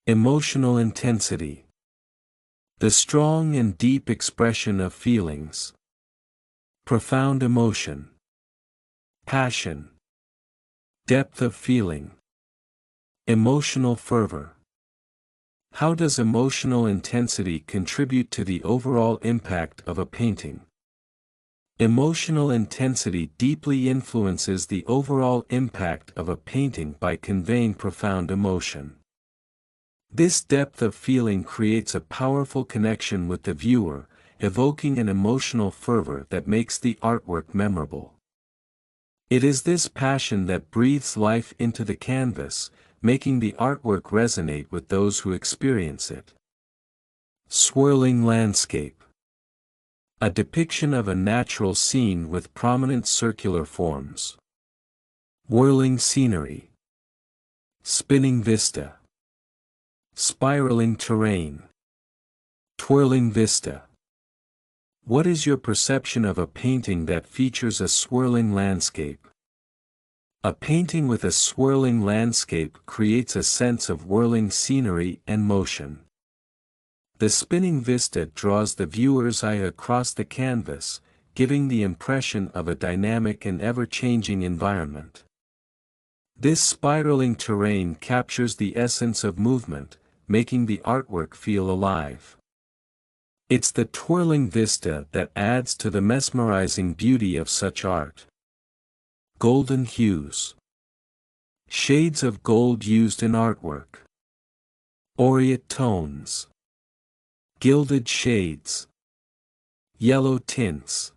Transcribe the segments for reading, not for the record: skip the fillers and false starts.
Emotional intensity. The strong and deep expression of feelings. Profound emotion. Passion. Depth of feeling. Emotional fervor. How does emotional intensity contribute to the overall impact of a painting? Emotional intensity deeply influences the overall impact of a painting by conveying profound emotion. This depth of feeling creates a powerful connection with the viewer, evoking an emotional fervor that makes the artwork memorable. It is this passion that breathes life into the canvas, making the artwork resonate with those who experience it. Swirling landscape. A depiction of a natural scene with prominent circular forms. Whirling scenery. Spinning vista. Spiraling terrain. Twirling vista. What is your perception of a painting that features a swirling landscape? A painting with a swirling landscape creates a sense of whirling scenery and motion. The spinning vista draws the viewer's eye across the canvas, giving the impression of a dynamic and ever-changing environment. This spiraling terrain captures the essence of movement, making the artwork feel alive. It's the twirling vista that adds to the mesmerizing beauty of such art. Golden hues. Shades of gold used in artwork. Aureate tones. Gilded shades. Yellow tints.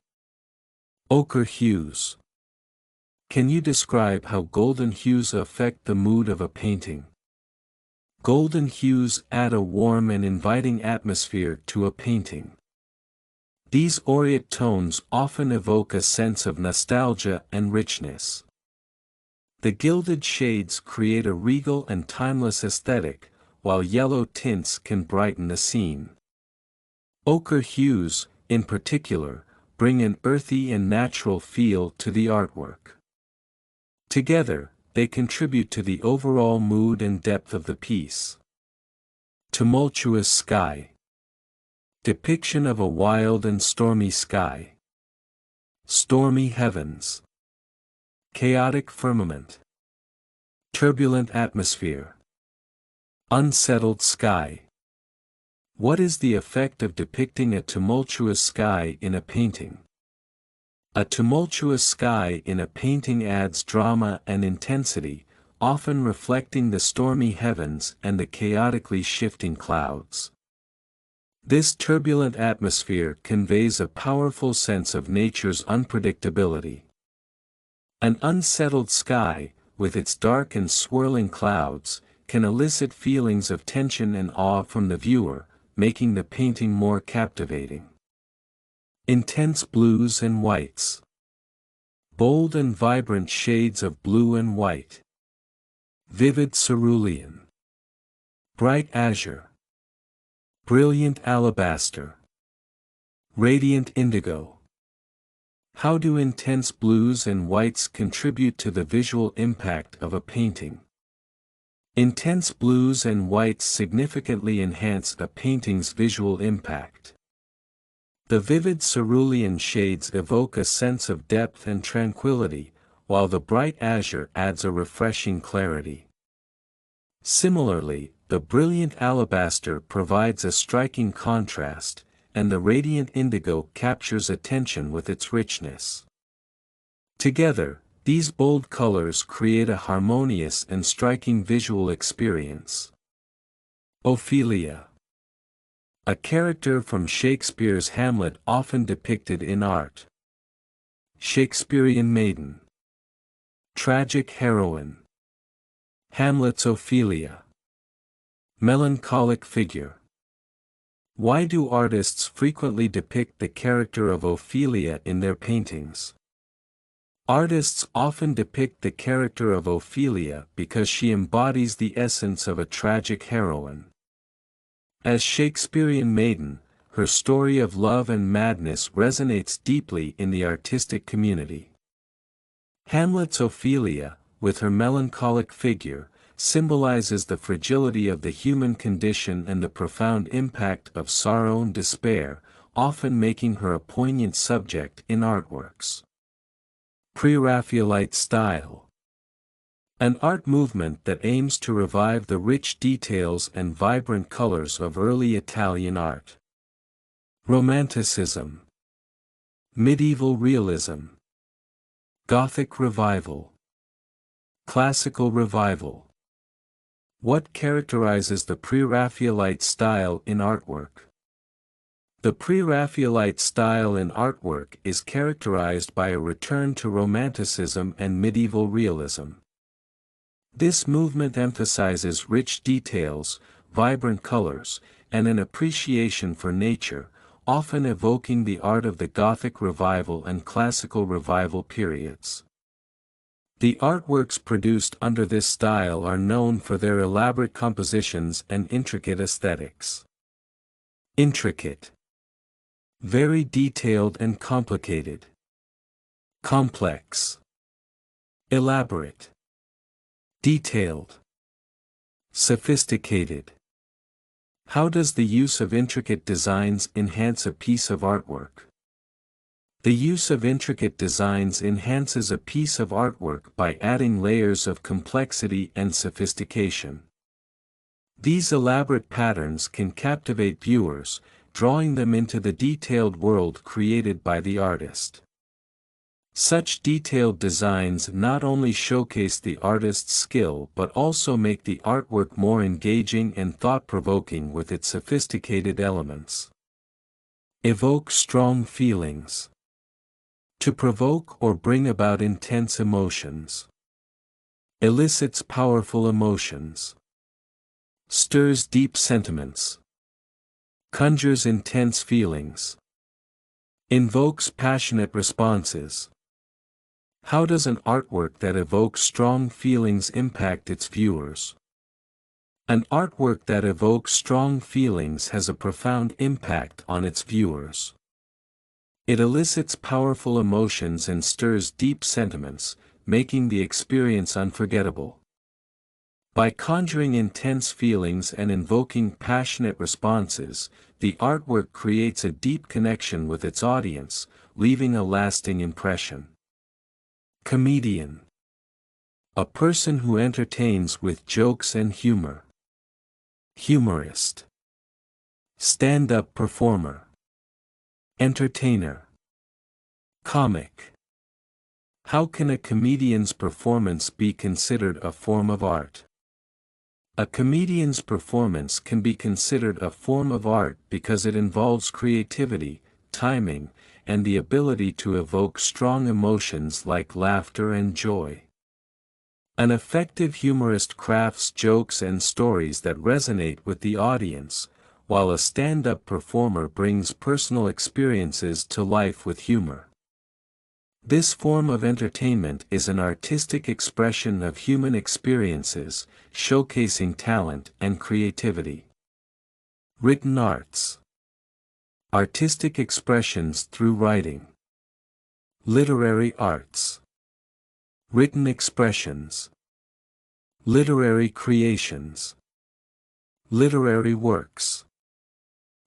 Ochre hues. Can you describe how golden hues affect the mood of a painting? Golden hues add a warm and inviting atmosphere to a painting. These aureate tones often evoke a sense of nostalgia and richness. The gilded shades create a regal and timeless aesthetic, while yellow tints can brighten the scene. Ochre hues, in particular, bring an earthy and natural feel to the artwork. Together, they contribute to the overall mood and depth of the piece. Tumultuous sky. Depiction of a wild and stormy sky. Stormy heavens. Chaotic firmament. Turbulent atmosphere. Unsettled sky. What is the effect of depicting a tumultuous sky in a painting? A tumultuous sky in a painting adds drama and intensity, often reflecting the stormy heavens and the chaotically shifting clouds. This turbulent atmosphere conveys a powerful sense of nature's unpredictability. An unsettled sky, with its dark and swirling clouds, can elicit feelings of tension and awe from the viewer, making the painting more captivating. Intense blues and whites. Bold and vibrant shades of blue and white. Vivid cerulean. Bright azure. Brilliant alabaster. Radiant indigo. How do intense blues and whites contribute to the visual impact of a painting? Intense blues and whites significantly enhance a painting's visual impact. The vivid cerulean shades evoke a sense of depth and tranquility, while the bright azure adds a refreshing clarity. Similarly, the brilliant alabaster provides a striking contrast, and the radiant indigo captures attention with its richness. Together, these bold colors create a harmonious and striking visual experience. Ophelia. A character from Shakespeare's Hamlet often depicted in art. Shakespearean maiden. Tragic heroine. Hamlet's Ophelia. Melancholic figure. Why do artists frequently depict the character of Ophelia in their paintings? Artists often depict the character of Ophelia because she embodies the essence of a tragic heroine. As Shakespearean maiden, her story of love and madness resonates deeply in the artistic community. Hamlet's Ophelia, with her melancholic figure, symbolizes the fragility of the human condition and the profound impact of sorrow and despair, often making her a poignant subject in artworks. Pre-Raphaelite style. An art movement that aims to revive the rich details and vibrant colors of early Italian art. Romanticism. Medieval realism. Gothic revival. Classical revival. What characterizes the Pre-Raphaelite style in artwork? The Pre-Raphaelite style in artwork is characterized by a return to Romanticism and medieval realism. This movement emphasizes rich details, vibrant colors, and an appreciation for nature, often evoking the art of the Gothic Revival and Classical Revival periods. The artworks produced under this style are known for their elaborate compositions and intricate aesthetics. Intricate. Very detailed and complicated. Complex. Elaborate. Detailed. Sophisticated. How does the use of intricate designs enhance a piece of artwork? The use of intricate designs enhances a piece of artwork by adding layers of complexity and sophistication. These elaborate patterns can captivate viewers, drawing them into the detailed world created by the artist. Such detailed designs not only showcase the artist's skill but also make the artwork more engaging and thought-provoking with its sophisticated elements. Evoke strong feelings. To provoke or bring about intense emotions. Elicits powerful emotions. Stirs deep sentiments. Conjures intense feelings. Invokes passionate responses. How does an artwork that evokes strong feelings impact its viewers? An artwork that evokes strong feelings has a profound impact on its viewers. It elicits powerful emotions and stirs deep sentiments, making the experience unforgettable. By conjuring intense feelings and invoking passionate responses, the artwork creates a deep connection with its audience, leaving a lasting impression. Comedian. A person who entertains with jokes and humor. Humorist. Stand-up performer. Entertainer. Comic. How can a comedian's performance be considered a form of art? A comedian's performance can be considered a form of art because it involves creativity, timing, and the ability to evoke strong emotions like laughter and joy. An effective humorist crafts jokes and stories that resonate with the audience, while a stand-up performer brings personal experiences to life with humor. This form of entertainment is an artistic expression of human experiences, showcasing talent and creativity. Written arts. Artistic expressions through writing. Literary arts. Written expressions. Literary creations. Literary works.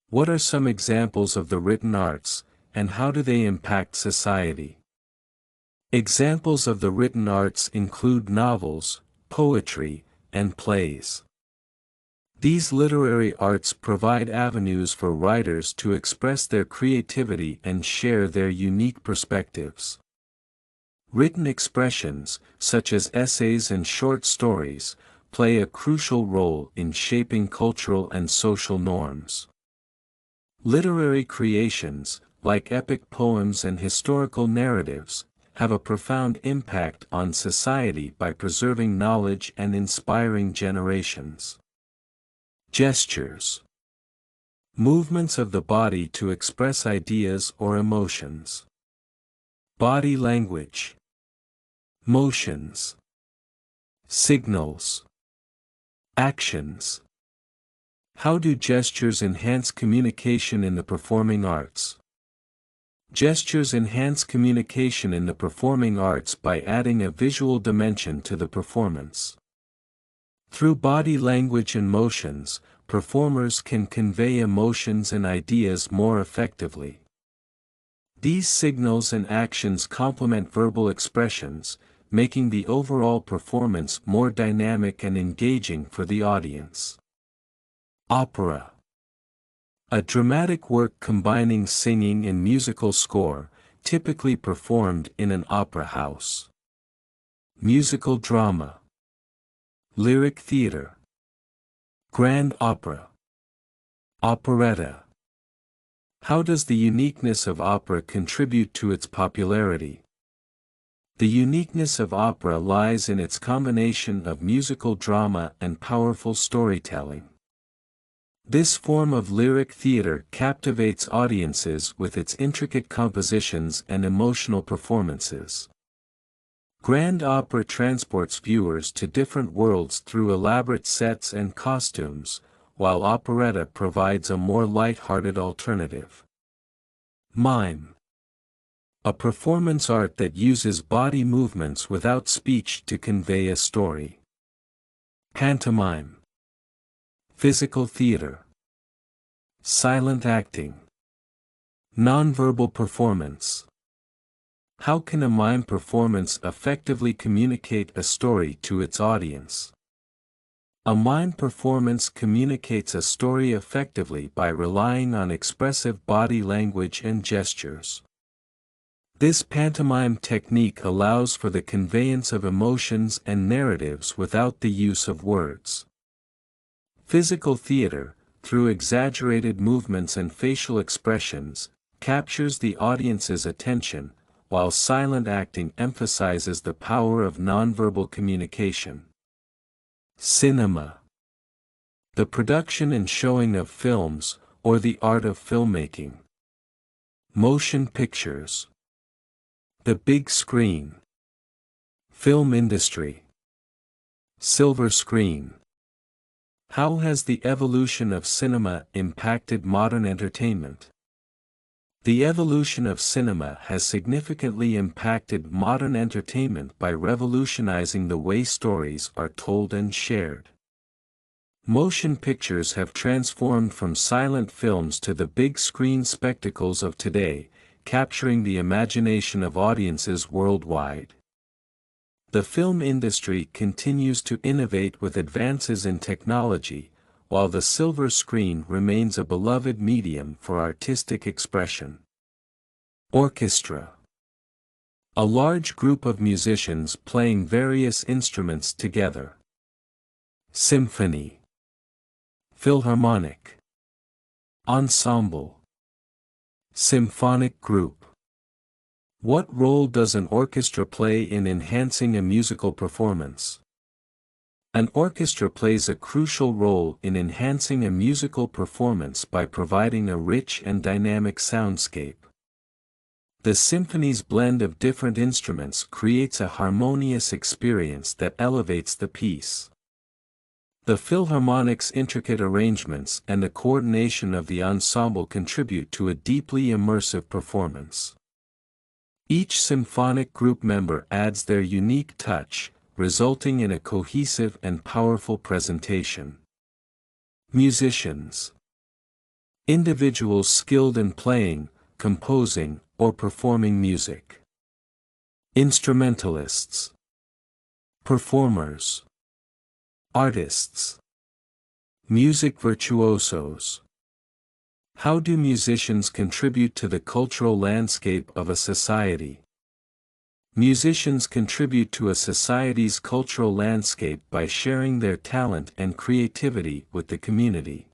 What are some examples of the written arts, and how do they impact society? Examples of the written arts include novels, poetry, and plays. These literary arts provide avenues for writers to express their creativity and share their unique perspectives. Written expressions, such as essays and short stories, play a crucial role in shaping cultural and social norms. Literary creations, like epic poems and historical narratives, have a profound impact on society by preserving knowledge and inspiring generations. Gestures. Movements of the body to express ideas or emotions. Body language. Motions. Signals. Actions. How do gestures enhance communication in the performing arts? Gestures enhance communication in the performing arts by adding a visual dimension to the performance. Through body language and motions, performers can convey emotions and ideas more effectively. These signals and actions complement verbal expressions, making the overall performance more dynamic and engaging for the audience. Opera. A dramatic work combining singing and musical score, typically performed in an opera house. Musical drama. Lyric theater. Grand opera. Operetta. How does the uniqueness of opera contribute to its popularity? The uniqueness of opera lies in its combination of musical drama and powerful storytelling. This form of lyric theater captivates audiences with its intricate compositions and emotional performances. Grand opera transports viewers to different worlds through elaborate sets and costumes, while operetta provides a more light-hearted alternative. Mime. A performance art that uses body movements without speech to convey a story. Pantomime. Physical theater. Silent acting. Nonverbal performance. How can a mime performance effectively communicate a story to its audience? A mime performance communicates a story effectively by relying on expressive body language and gestures. This pantomime technique allows for the conveyance of emotions and narratives without the use of words. Physical theater, through exaggerated movements and facial expressions, captures the audience's attention, while silent acting emphasizes the power of nonverbal communication. Cinema. The production and showing of films, or the art of filmmaking. Motion pictures. The big screen. Film industry. Silver screen. How has the evolution of cinema impacted modern entertainment? The evolution of cinema has significantly impacted modern entertainment by revolutionizing the way stories are told and shared. Motion pictures have transformed from silent films to the big screen spectacles of today, capturing the imagination of audiences worldwide. The film industry continues to innovate with advances in technology, while the silver screen remains a beloved medium for artistic expression. Orchestra. A large group of musicians playing various instruments together. Symphony. Philharmonic. Ensemble. Symphonic group. What role does an orchestra play in enhancing a musical performance? An orchestra plays a crucial role in enhancing a musical performance by providing a rich and dynamic soundscape. The symphony's blend of different instruments creates a harmonious experience that elevates the piece. The Philharmonic's intricate arrangements and the coordination of the ensemble contribute to a deeply immersive performance. Each symphonic group member adds their unique touch, resulting in a cohesive and powerful presentation. Musicians. Individuals skilled in playing, composing, or performing music. Instrumentalists. Performers. Artists. Music virtuosos. How do musicians contribute to the cultural landscape of a society? Musicians contribute to a society's cultural landscape by sharing their talent and creativity with the community.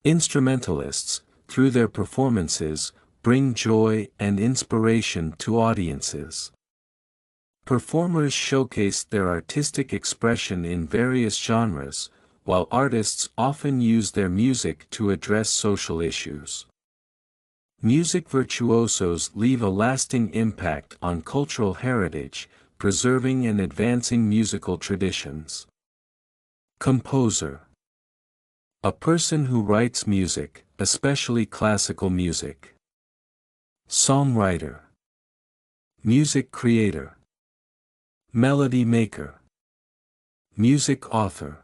Instrumentalists, through their performances, bring joy and inspiration to audiences. Performers showcase their artistic expression in various genres, while artists often use their music to address social issues. Music virtuosos leave a lasting impact on cultural heritage, preserving and advancing musical traditions. Composer. A person who writes music, especially classical music. Songwriter. Music creator. Melody maker. Music author.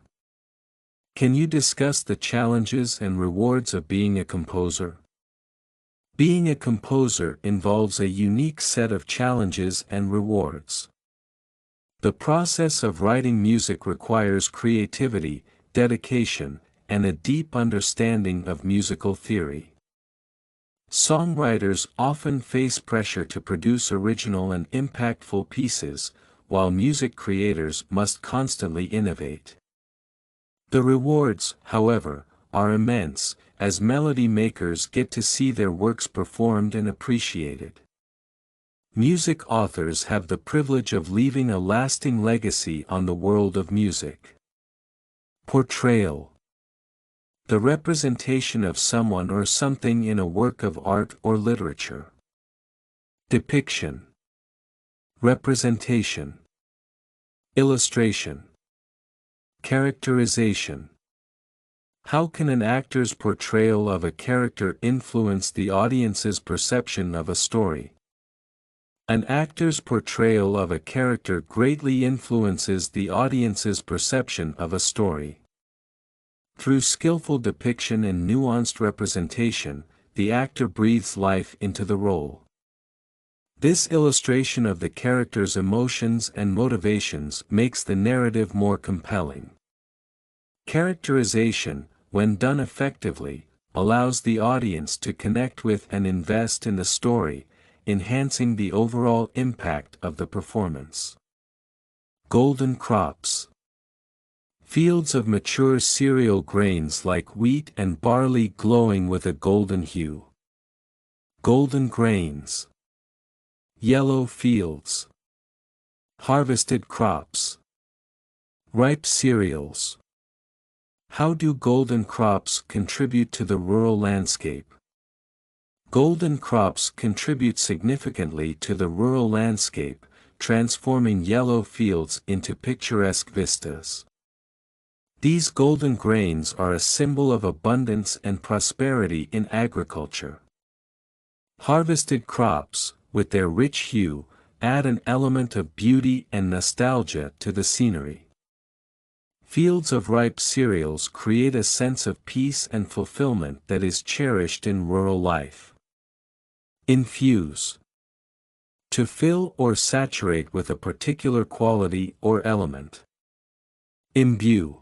Can you discuss the challenges and rewards of being a composer? Being a composer involves a unique set of challenges and rewards. The process of writing music requires creativity, dedication, and a deep understanding of musical theory. Songwriters often face pressure to produce original and impactful pieces, while music creators must constantly innovate. The rewards, however, are immense, as melody makers get to see their works performed and appreciated. Music authors have the privilege of leaving a lasting legacy on the world of music. Portrayal. The representation of someone or something in a work of art or literature. Depiction. Representation. Illustration. Characterization. How can an actor's portrayal of a character influence the audience's perception of a story? An actor's portrayal of a character greatly influences the audience's perception of a story. Through skillful depiction and nuanced representation, the actor breathes life into the role. This illustration of the character's emotions and motivations makes the narrative more compelling. Characterization, when done effectively, allows the audience to connect with and invest in the story, enhancing the overall impact of the performance. Golden crops. Fields of mature cereal grains like wheat and barley glowing with a golden hue. Golden grains. Yellow fields. Harvested crops. Ripe cereals. How do golden crops contribute to the rural landscape? Golden crops contribute significantly to the rural landscape, transforming yellow fields into picturesque vistas. These golden grains are a symbol of abundance and prosperity in agriculture. Harvested crops, with their rich hue, add an element of beauty and nostalgia to the scenery. Fields of ripe cereals create a sense of peace and fulfillment that is cherished in rural life. Infuse. To fill or saturate with a particular quality or element. Imbue.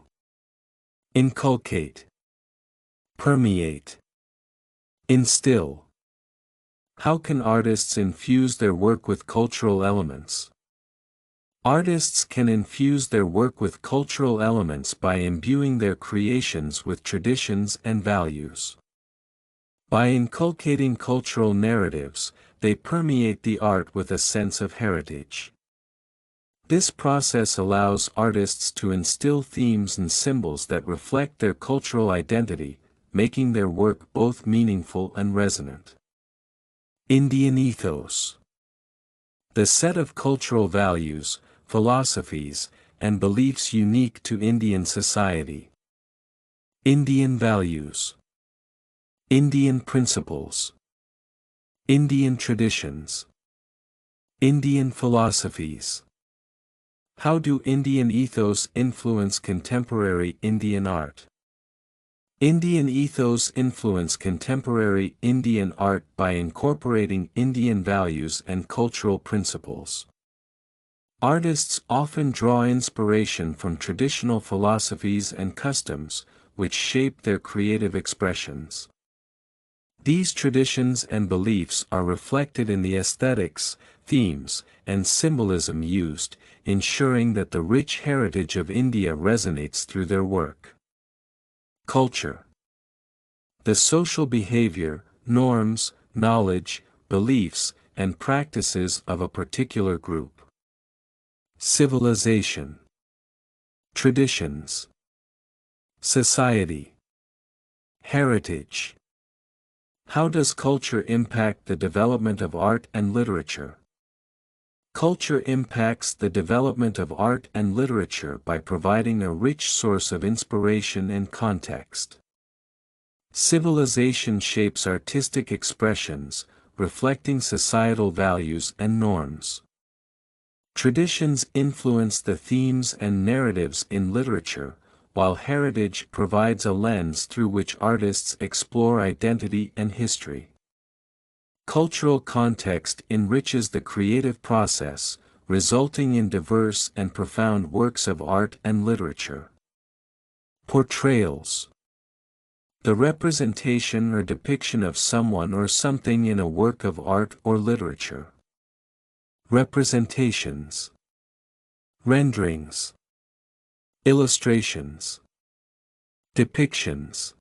Inculcate. Permeate. Instill. How can artists infuse their work with cultural elements? Artists can infuse their work with cultural elements by imbuing their creations with traditions and values. By inculcating cultural narratives, they permeate the art with a sense of heritage. This process allows artists to instill themes and symbols that reflect their cultural identity, making their work both meaningful and resonant. Indian ethos. The set of cultural values, philosophies, and beliefs unique to Indian society. Indian values. Indian principles. Indian traditions. Indian philosophies. How do Indian ethos influence contemporary Indian art? Indian ethos influence contemporary Indian art by incorporating Indian values and cultural principles. Artists often draw inspiration from traditional philosophies and customs, which shape their creative expressions. These traditions and beliefs are reflected in the aesthetics, themes, and symbolism used, ensuring that the rich heritage of India resonates through their work. Culture. The social behavior, norms, knowledge, beliefs, and practices of a particular group. Civilization. Traditions. Society. Heritage. How does culture impact the development of art and literature? Culture impacts the development of art and literature by providing a rich source of inspiration and context. Civilization shapes artistic expressions, reflecting societal values and norms. Traditions influence the themes and narratives in literature, while heritage provides a lens through which artists explore identity and history. Cultural context enriches the creative process, resulting in diverse and profound works of art and literature. Portrayals. The representation or depiction of someone or something in a work of art or literature. Representations. Renderings. Illustrations. Depictions.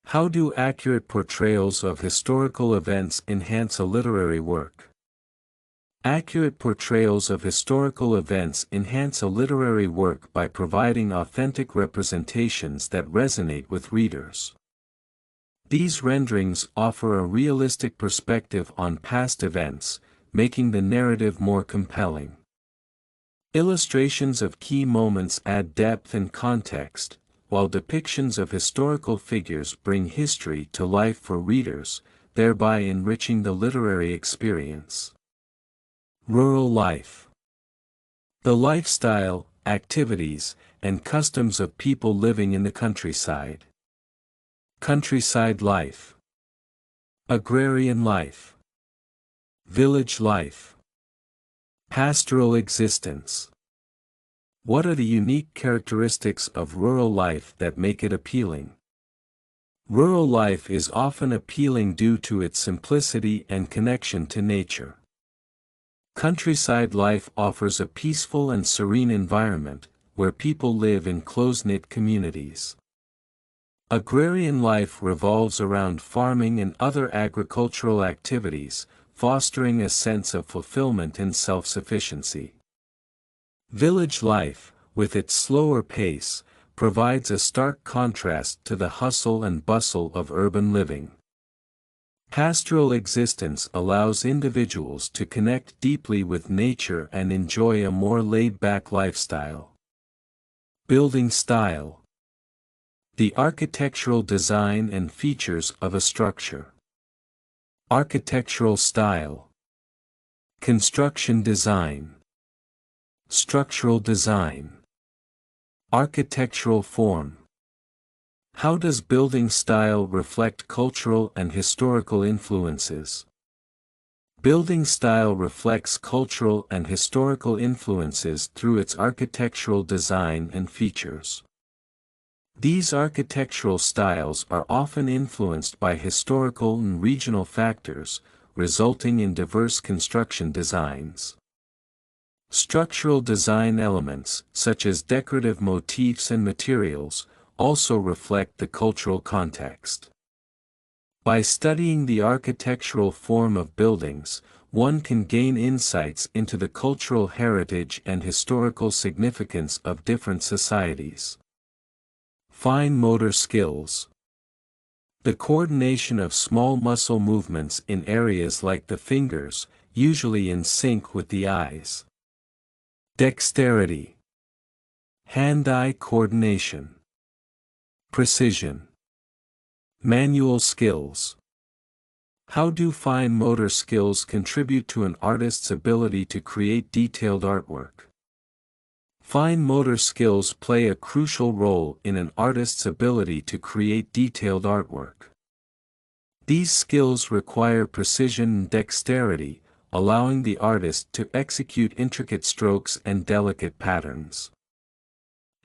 How do accurate portrayals of historical events enhance a literary work? Accurate portrayals of historical events enhance a literary work by providing authentic representations that resonate with readers. These renderings offer a realistic perspective on past events, making the narrative more compelling. Illustrations of key moments add depth and context, while depictions of historical figures bring history to life for readers, thereby enriching the literary experience. Rural life. The lifestyle, activities, and customs of people living in the countryside. Countryside life. Agrarian life. Village life. Pastoral existence. What are the unique characteristics of rural life that make it appealing? Rural life is often appealing due to its simplicity and connection to nature. Countryside life offers a peaceful and serene environment, where people live in close-knit communities. Agrarian life revolves around farming and other agricultural activities, fostering a sense of fulfillment and self-sufficiency. Village life, with its slower pace, provides a stark contrast to the hustle and bustle of urban living. Pastoral existence allows individuals to connect deeply with nature and enjoy a more laid-back lifestyle. Building style. The architectural design and features of a structure. Architectural style. Construction design. Structural design. Architectural form. How does building style reflect cultural and historical influences? Building style reflects cultural and historical influences through its architectural design and features. These architectural styles are often influenced by historical and regional factors, resulting in diverse construction designs. Structural design elements, such as decorative motifs and materials, also reflect the cultural context. By studying the architectural form of buildings, one can gain insights into the cultural heritage and historical significance of different societies. Fine motor skills. The coordination of small muscle movements in areas like the fingers, usually in sync with the eyes. Dexterity. Hand-eye coordination. Precision. Manual skills. How do fine motor skills contribute to an artist's ability to create detailed artwork? Fine motor skills play a crucial role in an artist's ability to create detailed artwork. These skills require precision and dexterity, allowing the artist to execute intricate strokes and delicate patterns.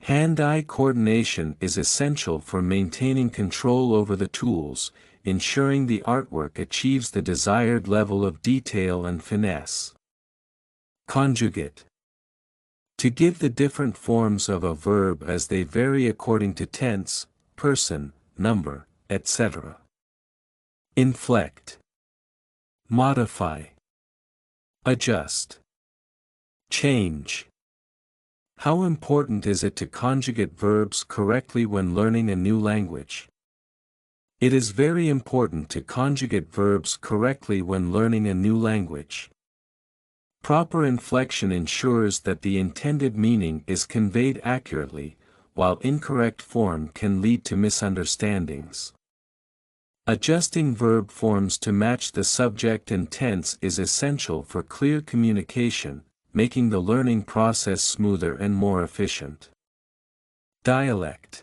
Hand-eye coordination is essential for maintaining control over the tools, ensuring the artwork achieves the desired level of detail and finesse. Conjugate. To give the different forms of a verb as they vary according to tense, person, number, etc. Inflect. Modify. Adjust. Change. How important is it to conjugate verbs correctly when learning a new language? It is very important to conjugate verbs correctly when learning a new language. Proper inflection ensures that the intended meaning is conveyed accurately, while incorrect form can lead to misunderstandings. Adjusting verb forms to match the subject and tense is essential for clear communication, making the learning process smoother and more efficient. Dialect.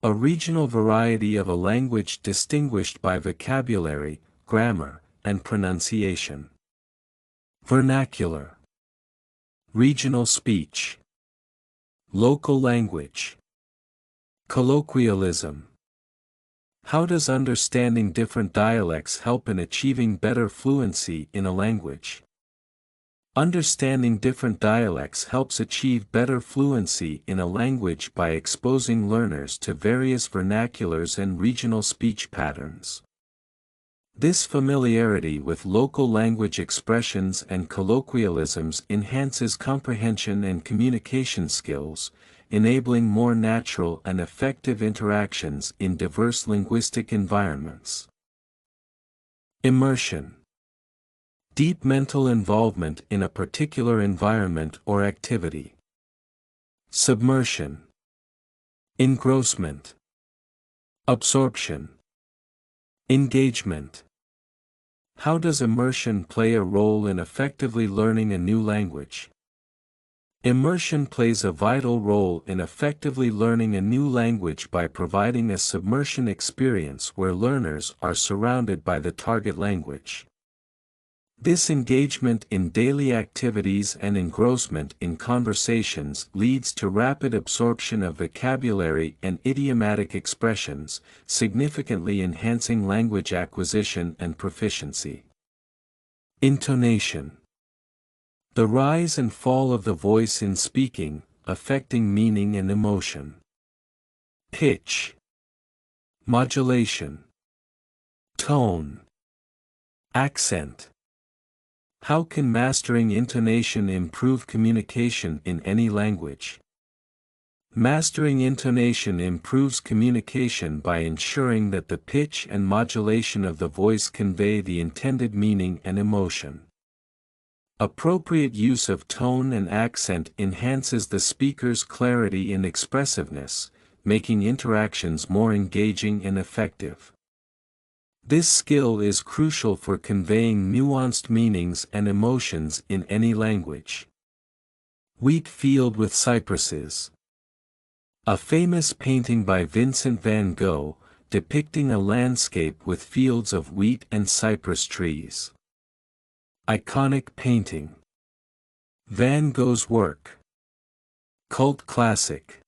A regional variety of a language distinguished by vocabulary, grammar, and pronunciation. Vernacular. Regional speech. Local language. Colloquialism. How does understanding different dialects help in achieving better fluency in a language? Understanding different dialects helps achieve better fluency in a language by exposing learners to various vernaculars and regional speech patterns. This familiarity with local language expressions and colloquialisms enhances comprehension and communication skills, enabling more natural and effective interactions in diverse linguistic environments. Immersion. Deep mental involvement in a particular environment or activity. Submersion. Engrossment. Absorption. Engagement. How does immersion play a role in effectively learning a new language? Immersion plays a vital role in effectively learning a new language by providing a submersion experience where learners are surrounded by the target language. This engagement in daily activities and engrossment in conversations leads to rapid absorption of vocabulary and idiomatic expressions, significantly enhancing language acquisition and proficiency. Intonation. The rise and fall of the voice in speaking, affecting meaning and emotion. Pitch. Modulation. Tone. Accent. How can mastering intonation improve communication in any language? Mastering intonation improves communication by ensuring that the pitch and modulation of the voice convey the intended meaning and emotion. Appropriate use of tone and accent enhances the speaker's clarity and expressiveness, making interactions more engaging and effective. This skill is crucial for conveying nuanced meanings and emotions in any language. Wheat field with cypresses. A famous painting by Vincent van Gogh, depicting a landscape with fields of wheat and cypress trees. Iconic painting. Van Gogh's work. Cult classic.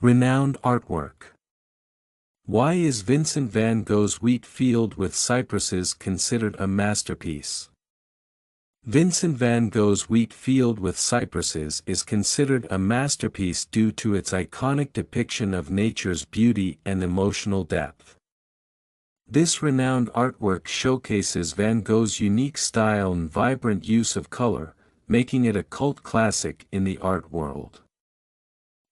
Renowned artwork. Why is Vincent van Gogh's Wheat Field with Cypresses considered a masterpiece? Vincent van Gogh's Wheat Field with Cypresses is considered a masterpiece due to its iconic depiction of nature's beauty and emotional depth. This renowned artwork showcases Van Gogh's unique style and vibrant use of color, making it a cult classic in the art world.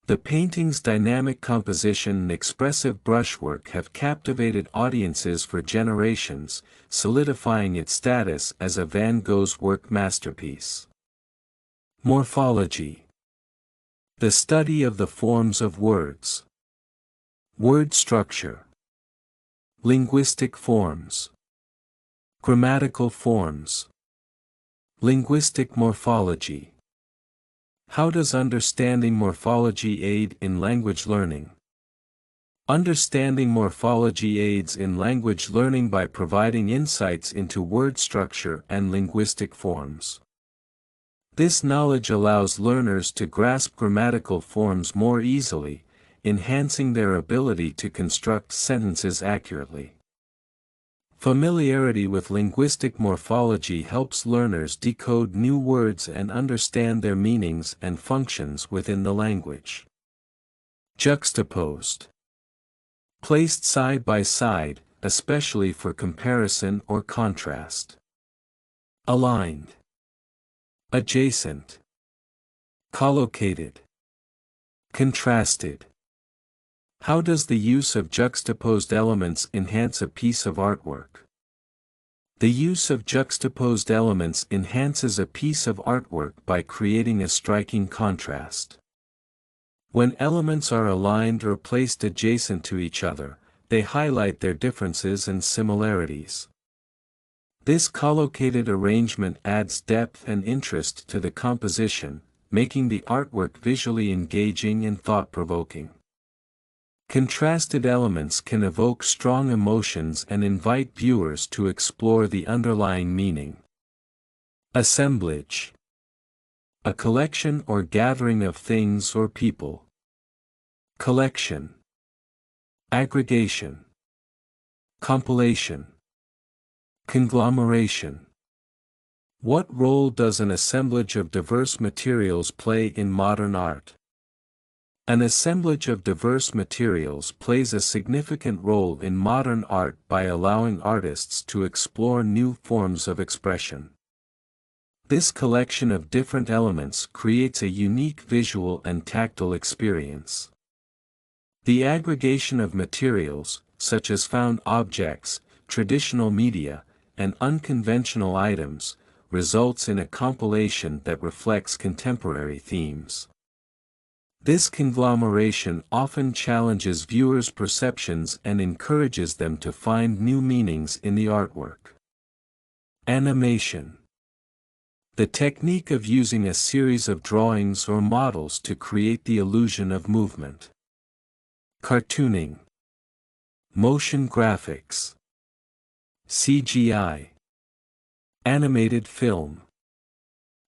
The painting's dynamic composition and expressive brushwork have captivated audiences for generations, solidifying its status as a Van Gogh's work masterpiece. Morphology. The study of the forms of words. Word structure. Linguistic forms. Grammatical forms. Linguistic morphology. How does understanding morphology aid in language learning? Understanding morphology aids in language learning by providing insights into word structure and linguistic forms. This knowledge allows learners to grasp grammatical forms more easily, enhancing their ability to construct sentences accurately. Familiarity with linguistic morphology helps learners decode new words and understand their meanings and functions within the language. Juxtaposed. Placed side by side, especially for comparison or contrast. Aligned. Adjacent. Collocated. Contrasted. How does the use of juxtaposed elements enhance a piece of artwork? The use of juxtaposed elements enhances a piece of artwork by creating a striking contrast. When elements are aligned or placed adjacent to each other, they highlight their differences and similarities. This collocated arrangement adds depth and interest to the composition, making the artwork visually engaging and thought-provoking. Contrasted elements can evoke strong emotions and invite viewers to explore the underlying meaning. Assemblage. A collection or gathering of things or people. Collection. Aggregation. Compilation. Conglomeration. What role does an assemblage of diverse materials play in modern art? An assemblage of diverse materials plays a significant role in modern art by allowing artists to explore new forms of expression. This collection of different elements creates a unique visual and tactile experience. The aggregation of materials, such as found objects, traditional media, and unconventional items, results in a compilation that reflects contemporary themes. This conglomeration often challenges viewers' perceptions and encourages them to find new meanings in the artwork. Animation. The technique of using a series of drawings or models to create the illusion of movement. Cartooning. Motion graphics. CGI. Animated film.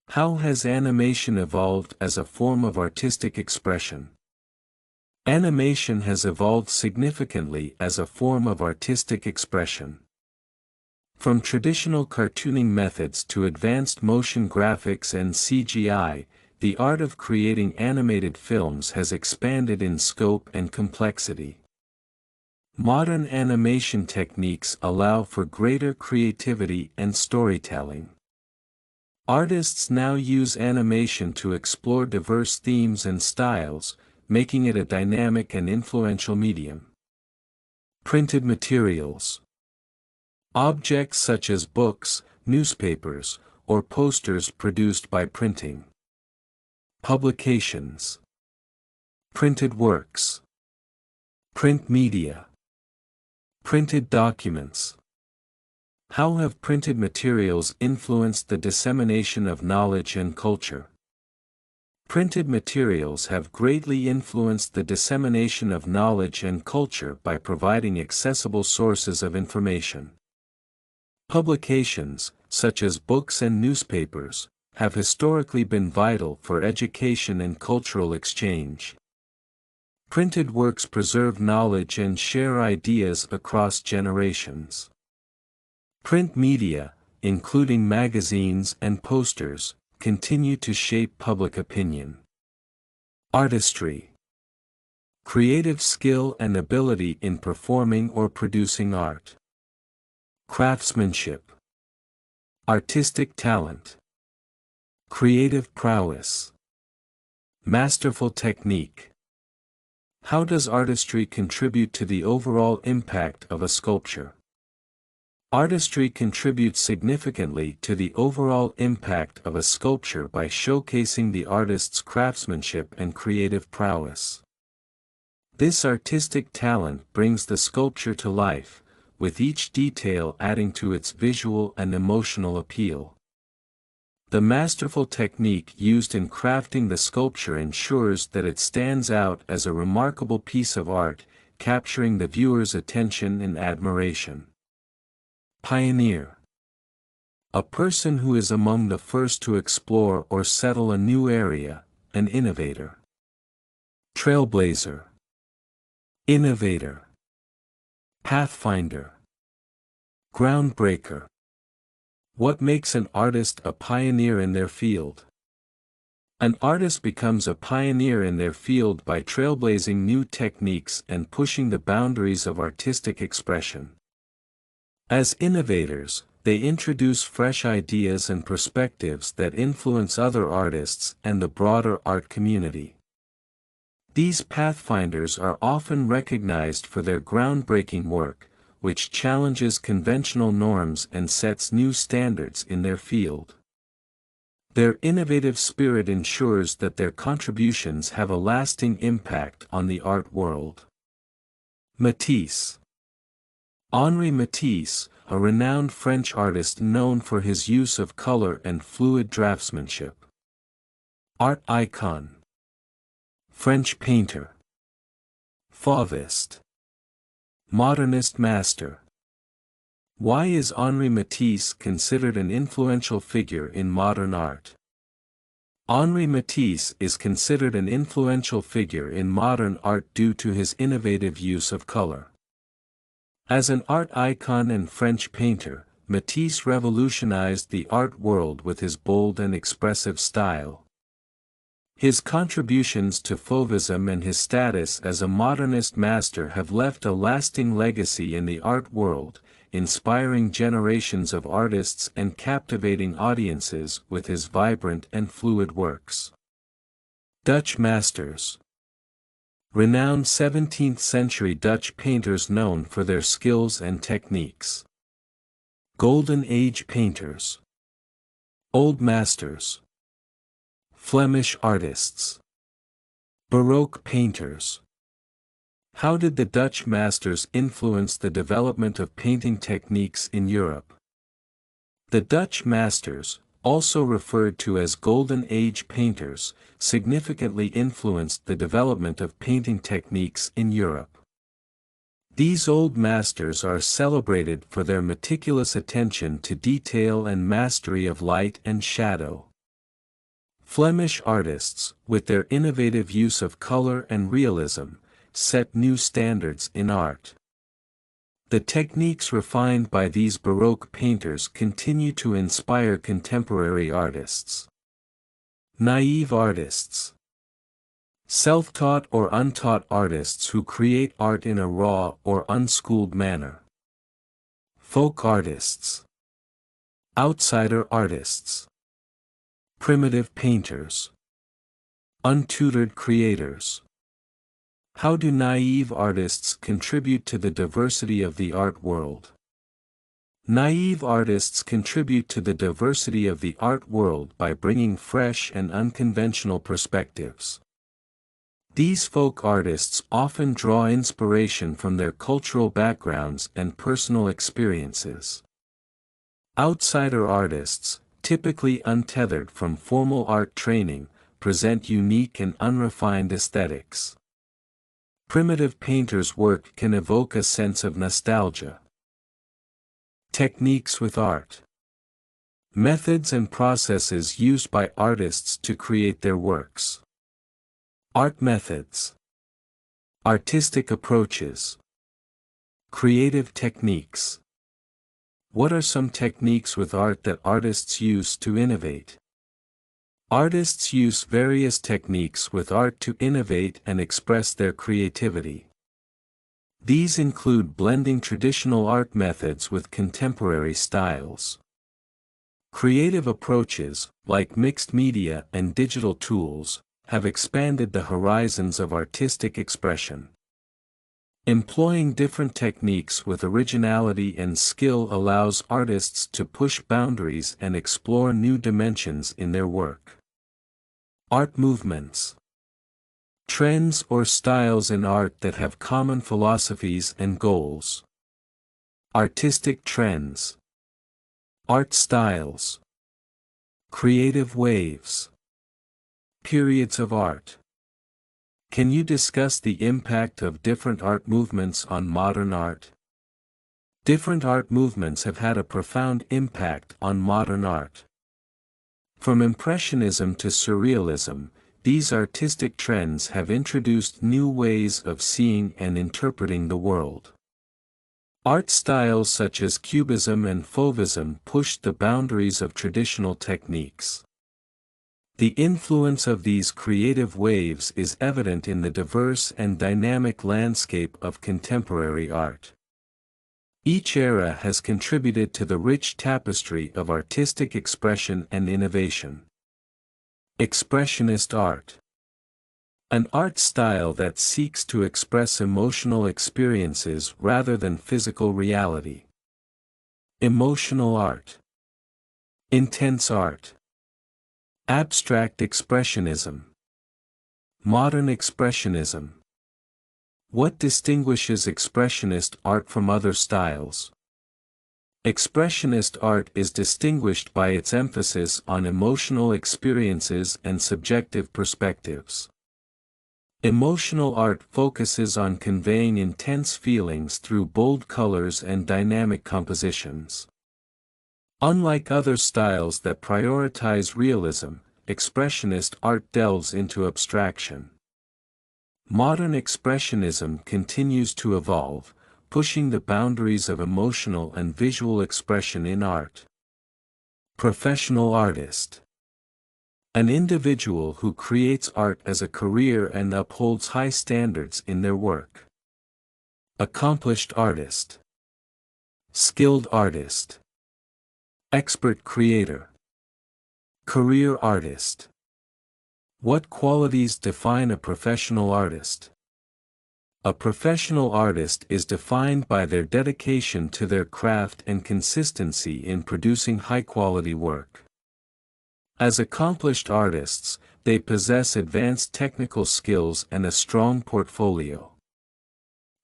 How has animation evolved as a form of artistic expression? Animation has evolved significantly as a form of artistic expression. From traditional cartooning methods to advanced motion graphics and CGI, the art of creating animated films has expanded in scope and complexity. Modern animation techniques allow for greater creativity and storytelling. Artists now use animation to explore diverse themes and styles, making it a dynamic and influential medium. Printed materials. Objects such as books, newspapers, or posters produced by printing. Publications. Printed works. Print media. Printed documents. How have printed materials influenced the dissemination of knowledge and culture? Printed materials have greatly influenced the dissemination of knowledge and culture by providing accessible sources of information. Publications, such as books and newspapers, have historically been vital for education and cultural exchange. Printed works preserve knowledge and share ideas across generations. Print media, including magazines and posters, continue to shape public opinion. Artistry. Creative skill and ability in performing or producing art. Craftsmanship. Artistic talent. Creative prowess. Masterful technique. How does artistry contribute to the overall impact of a sculpture? Artistry contributes significantly to the overall impact of a sculpture by showcasing the artist's craftsmanship and creative prowess. This artistic talent brings the sculpture to life, with each detail adding to its visual and emotional appeal. The masterful technique used in crafting the sculpture ensures that it stands out as a remarkable piece of art, capturing the viewer's attention and admiration. Pioneer. A person who is among the first to explore or settle a new area, an innovator. Trailblazer. Innovator. Pathfinder. Groundbreaker. What makes an artist a pioneer in their field? An artist becomes a pioneer in their field by trailblazing new techniques and pushing the boundaries of artistic expression. As innovators, they introduce fresh ideas and perspectives that influence other artists and the broader art community. These pathfinders are often recognized for their groundbreaking work, which challenges conventional norms and sets new standards in their field. Their innovative spirit ensures that their contributions have a lasting impact on the art world. Matisse. Henri Matisse, a renowned French artist known for his use of color and fluid draftsmanship. Art icon. French painter. Fauvist. Modernist master. Why is Henri Matisse considered an influential figure in modern art? Henri Matisse is considered an influential figure in modern art due to his innovative use of color. As an art icon and French painter, Matisse revolutionized the art world with his bold and expressive style. His contributions to Fauvism and his status as a modernist master have left a lasting legacy in the art world, inspiring generations of artists and captivating audiences with his vibrant and fluid works. Dutch masters. Renowned 17th-century Dutch painters known for their skills and techniques. Golden Age painters. Old masters. Flemish artists. Baroque painters. How did the Dutch masters influence the development of painting techniques in Europe? The Dutch masters, also referred to as Golden Age painters, significantly influenced the development of painting techniques in Europe. These old masters are celebrated for their meticulous attention to detail and mastery of light and shadow. Flemish artists, with their innovative use of color and realism, set new standards in art. The techniques refined by these Baroque painters continue to inspire contemporary artists. Naive artists. Self-taught or untaught artists who create art in a raw or unschooled manner. Folk artists. Outsider artists. Primitive painters. Untutored creators. How do naive artists contribute to the diversity of the art world? Naive artists contribute to the diversity of the art world by bringing fresh and unconventional perspectives. These folk artists often draw inspiration from their cultural backgrounds and personal experiences. Outsider artists, typically untethered from formal art training, present unique and unrefined aesthetics. Primitive painters' work can evoke a sense of nostalgia. Techniques with art. Methods and processes used by artists to create their works. Art methods. Artistic approaches. Creative techniques. What are some techniques with art that artists use to innovate? Artists use various techniques with art to innovate and express their creativity. These include blending traditional art methods with contemporary styles. Creative approaches, like mixed media and digital tools, have expanded the horizons of artistic expression. Employing different techniques with originality and skill allows artists to push boundaries and explore new dimensions in their work. Art movements. Trends or styles in art that have common philosophies and goals. Artistic trends. Art styles. Creative waves. Periods of art. Can you discuss the impact of different art movements on modern art? Different art movements have had a profound impact on modern art. From Impressionism to Surrealism, these artistic trends have introduced new ways of seeing and interpreting the world. Art styles such as Cubism and Fauvism pushed the boundaries of traditional techniques. The influence of these creative waves is evident in the diverse and dynamic landscape of contemporary art. Each era has contributed to the rich tapestry of artistic expression and innovation. Expressionist art. An art style that seeks to express emotional experiences rather than physical reality. Emotional art. Intense art. Abstract expressionism. Modern expressionism. What distinguishes expressionist art from other styles? Expressionist art is distinguished by its emphasis on emotional experiences and subjective perspectives. Emotional art focuses on conveying intense feelings through bold colors and dynamic compositions. Unlike other styles that prioritize realism, expressionist art delves into abstraction. Modern expressionism continues to evolve, pushing the boundaries of emotional and visual expression in art. Professional artist. An individual who creates art as a career and upholds high standards in their work. Accomplished artist. Skilled artist. Expert creator. Career artist. What qualities define a professional artist? A professional artist is defined by their dedication to their craft and consistency in producing high-quality work. As accomplished artists, they possess advanced technical skills and a strong portfolio.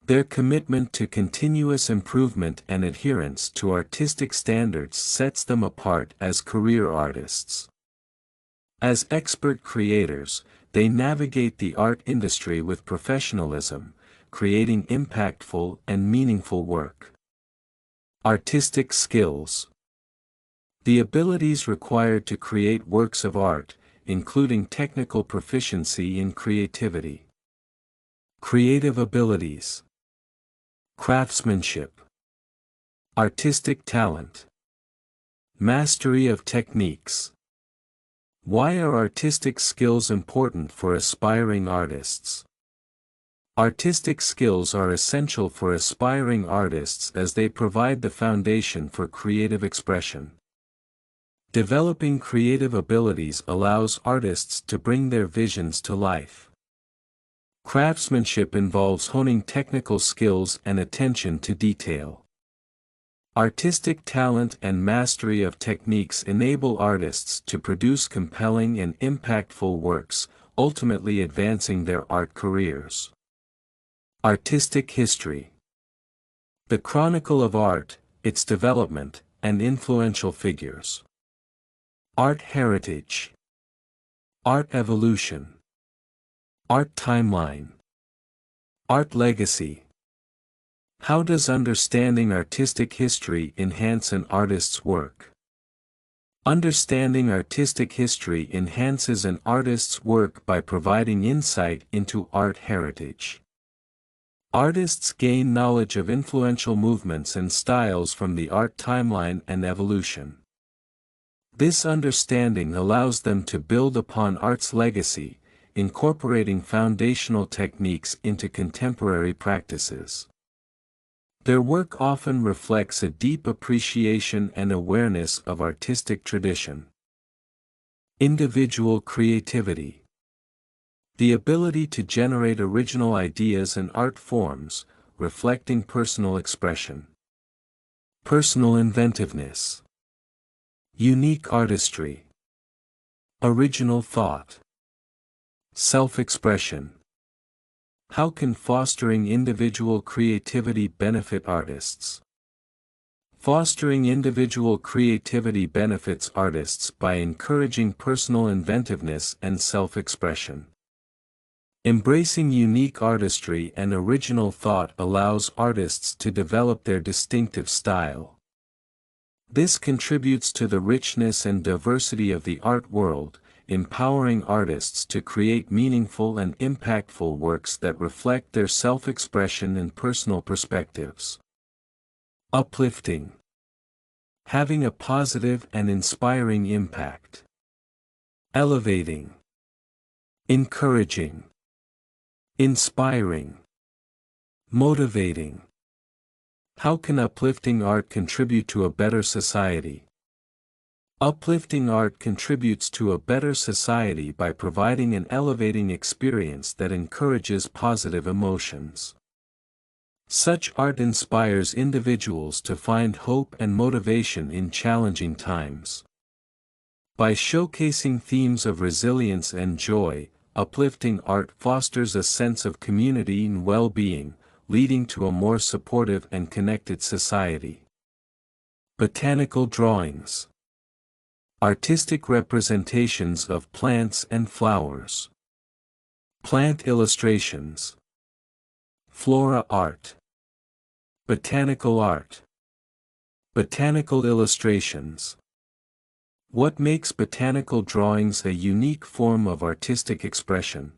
Their commitment to continuous improvement and adherence to artistic standards sets them apart as career artists. As expert creators, they navigate the art industry with professionalism, creating impactful and meaningful work. Artistic skills. The abilities required to create works of art, including technical proficiency in creativity. Creative abilities. Craftsmanship. Artistic talent. Mastery of techniques. Why are artistic skills important for aspiring artists? Artistic skills are essential for aspiring artists as they provide the foundation for creative expression. Developing creative abilities allows artists to bring their visions to life. Craftsmanship involves honing technical skills and attention to detail. Artistic talent and mastery of techniques enable artists to produce compelling and impactful works, ultimately advancing their art careers. Artistic history. The chronicle of art, its development, and influential figures. Art heritage. Art evolution. Art timeline. Art legacy. How does understanding artistic history enhance an artist's work? Understanding artistic history enhances an artist's work by providing insight into art heritage. Artists gain knowledge of influential movements and styles from the art timeline and evolution. This understanding allows them to build upon art's legacy, incorporating foundational techniques into contemporary practices. Their work often reflects a deep appreciation and awareness of artistic tradition. Individual creativity. The ability to generate original ideas and art forms, reflecting personal expression. Personal inventiveness. Unique artistry. Original thought. Self-expression. How can fostering individual creativity benefit artists? Fostering individual creativity benefits artists by encouraging personal inventiveness and self-expression. Embracing unique artistry and original thought allows artists to develop their distinctive style. This contributes to the richness and diversity of the art world, empowering artists to create meaningful and impactful works that reflect their self-expression and personal perspectives. Uplifting. Having a positive and inspiring impact. Elevating. Encouraging. Inspiring. Motivating. How can uplifting art contribute to a better society? Uplifting art contributes to a better society by providing an elevating experience that encourages positive emotions. Such art inspires individuals to find hope and motivation in challenging times. By showcasing themes of resilience and joy, uplifting art fosters a sense of community and well-being, leading to a more supportive and connected society. Botanical drawings. Artistic representations of plants and flowers. Plant illustrations. Flora art. Botanical art. Botanical illustrations. What makes botanical drawings a unique form of artistic expression?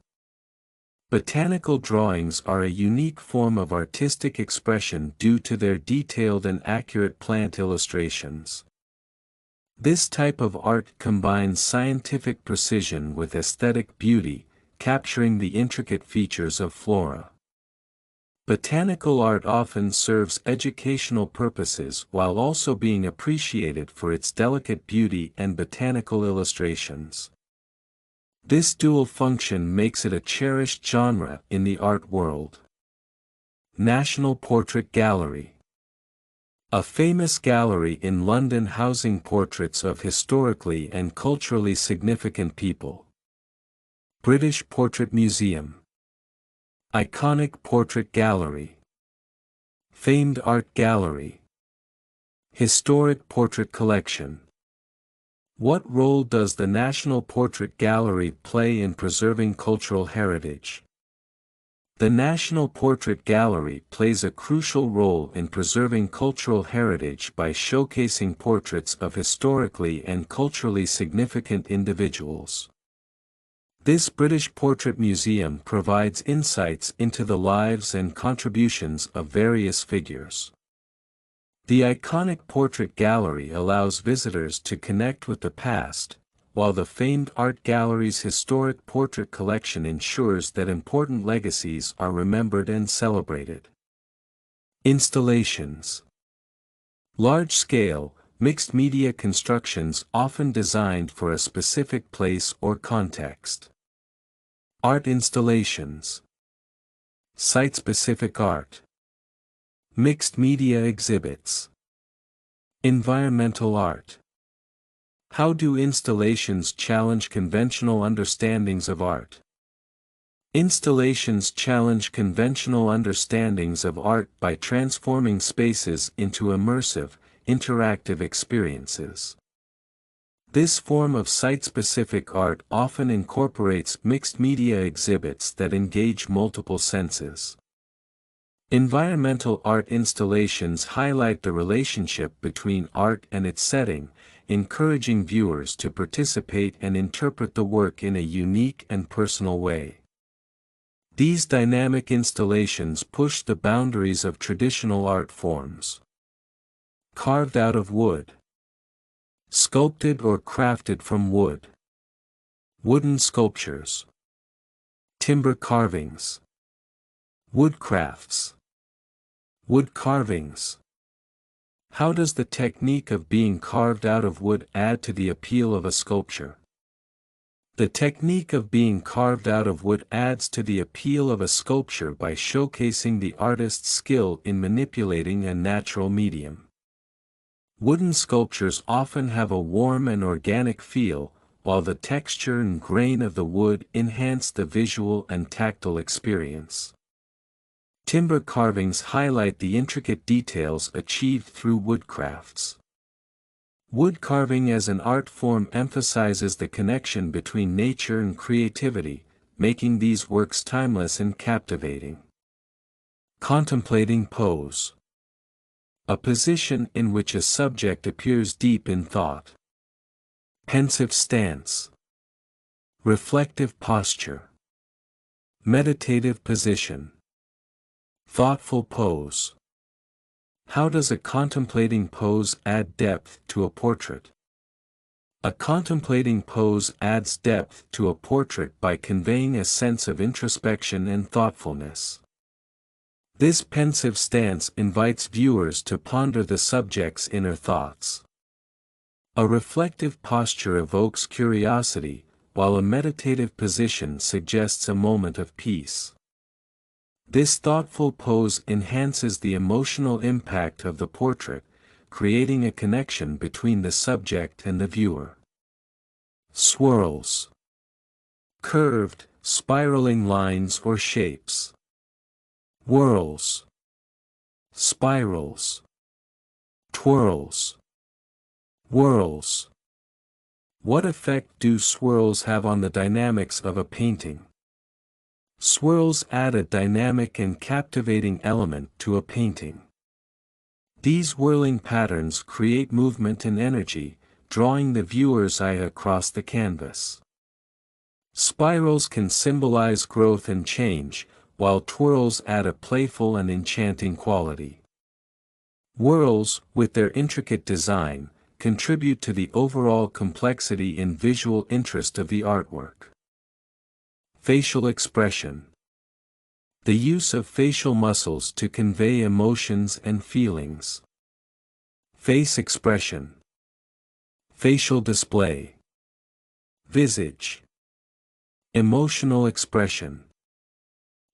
Botanical drawings are a unique form of artistic expression due to their detailed and accurate plant illustrations. This type of art combines scientific precision with aesthetic beauty, capturing the intricate features of flora. Botanical art often serves educational purposes while also being appreciated for its delicate beauty and botanical illustrations. This dual function makes it a cherished genre in the art world. National Portrait Gallery. A famous gallery in London housing portraits of historically and culturally significant people. British Portrait Museum. Iconic Portrait Gallery. Famed Art Gallery. Historic Portrait Collection. What role does the National Portrait Gallery play in preserving cultural heritage? The National Portrait Gallery plays a crucial role in preserving cultural heritage by showcasing portraits of historically and culturally significant individuals. This British Portrait Museum provides insights into the lives and contributions of various figures. The iconic portrait gallery allows visitors to connect with the past, while the famed art gallery's historic portrait collection ensures that important legacies are remembered and celebrated. Installations. Large-scale, mixed-media constructions often designed for a specific place or context. Art installations. Site-specific art. Mixed-media exhibits. Environmental art. How do installations challenge conventional understandings of art? Installations challenge conventional understandings of art by transforming spaces into immersive, interactive experiences. This form of site-specific art often incorporates mixed-media exhibits that engage multiple senses. Environmental art installations highlight the relationship between art and its setting, encouraging viewers to participate and interpret the work in a unique and personal way. These dynamic installations push the boundaries of traditional art forms. Carved out of wood. Sculpted or crafted from wood. Wooden sculptures. Timber carvings. Wood crafts. Wood carvings. How does the technique of being carved out of wood add to the appeal of a sculpture? The technique of being carved out of wood adds to the appeal of a sculpture by showcasing the artist's skill in manipulating a natural medium. Wooden sculptures often have a warm and organic feel, while the texture and grain of the wood enhance the visual and tactile experience. Timber carvings highlight the intricate details achieved through woodcrafts. Wood carving as an art form emphasizes the connection between nature and creativity, making these works timeless and captivating. Contemplating pose. A position in which a subject appears deep in thought. Pensive stance. Reflective posture. Meditative position. Thoughtful pose. How does a contemplating pose add depth to a portrait? A contemplating pose adds depth to a portrait by conveying a sense of introspection and thoughtfulness. This pensive stance invites viewers to ponder the subject's inner thoughts. A reflective posture evokes curiosity, while a meditative position suggests a moment of peace. This thoughtful pose enhances the emotional impact of the portrait, creating a connection between the subject and the viewer. Swirls. Curved, spiraling lines or shapes. Whirls. Spirals. Twirls. Whirls. What effect do swirls have on the dynamics of a painting? Swirls add a dynamic and captivating element to a painting. These whirling patterns create movement and energy, drawing the viewer's eye across the canvas. Spirals can symbolize growth and change, while twirls add a playful and enchanting quality. Whirls, with their intricate design, contribute to the overall complexity and visual interest of the artwork. Facial expression. The use of facial muscles to convey emotions and feelings. Face expression. Facial display. Visage. Emotional expression.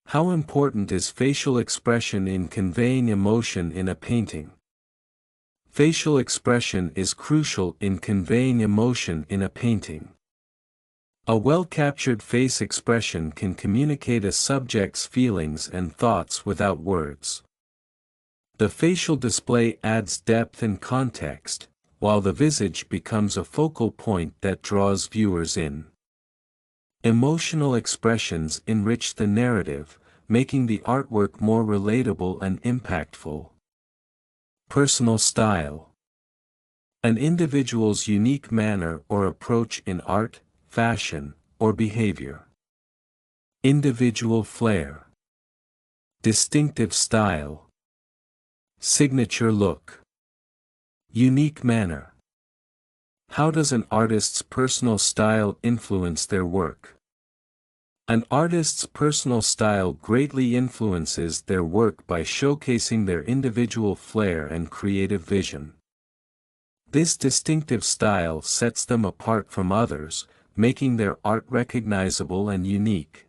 How important is facial expression in conveying emotion in a painting? Facial expression is crucial in conveying emotion in a painting. A well-captured face expression can communicate a subject's feelings and thoughts without words. The facial display adds depth and context, while the visage becomes a focal point that draws viewers in. Emotional expressions enrich the narrative, making the artwork more relatable and impactful. Personal style. An individual's unique manner or approach in art, fashion, or behavior. Individual flair. Distinctive style. Signature look. Unique manner. How does an artist's personal style influence their work? An artist's personal style greatly influences their work by showcasing their individual flair and creative vision. This distinctive style sets them apart from others, making their art recognizable and unique.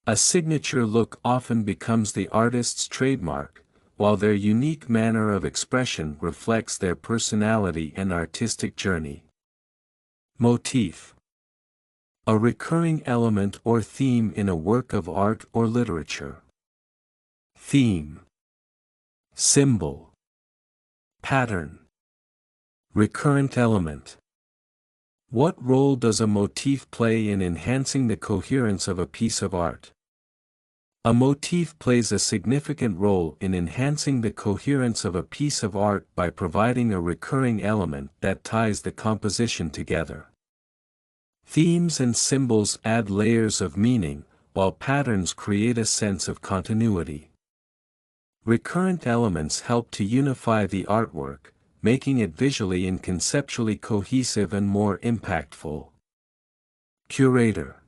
A signature look often becomes the artist's trademark, while their unique manner of expression reflects their personality and artistic journey. Motif. A recurring element or theme in a work of art or literature. Theme. Symbol. Pattern. Recurrent element. What role does a motif play in enhancing the coherence of a piece of art? A motif plays a significant role in enhancing the coherence of a piece of art by providing a recurring element that ties the composition together. Themes and symbols add layers of meaning, while patterns create a sense of continuity. Recurrent elements help to unify the artwork, making it visually and conceptually cohesive and more impactful. Curator.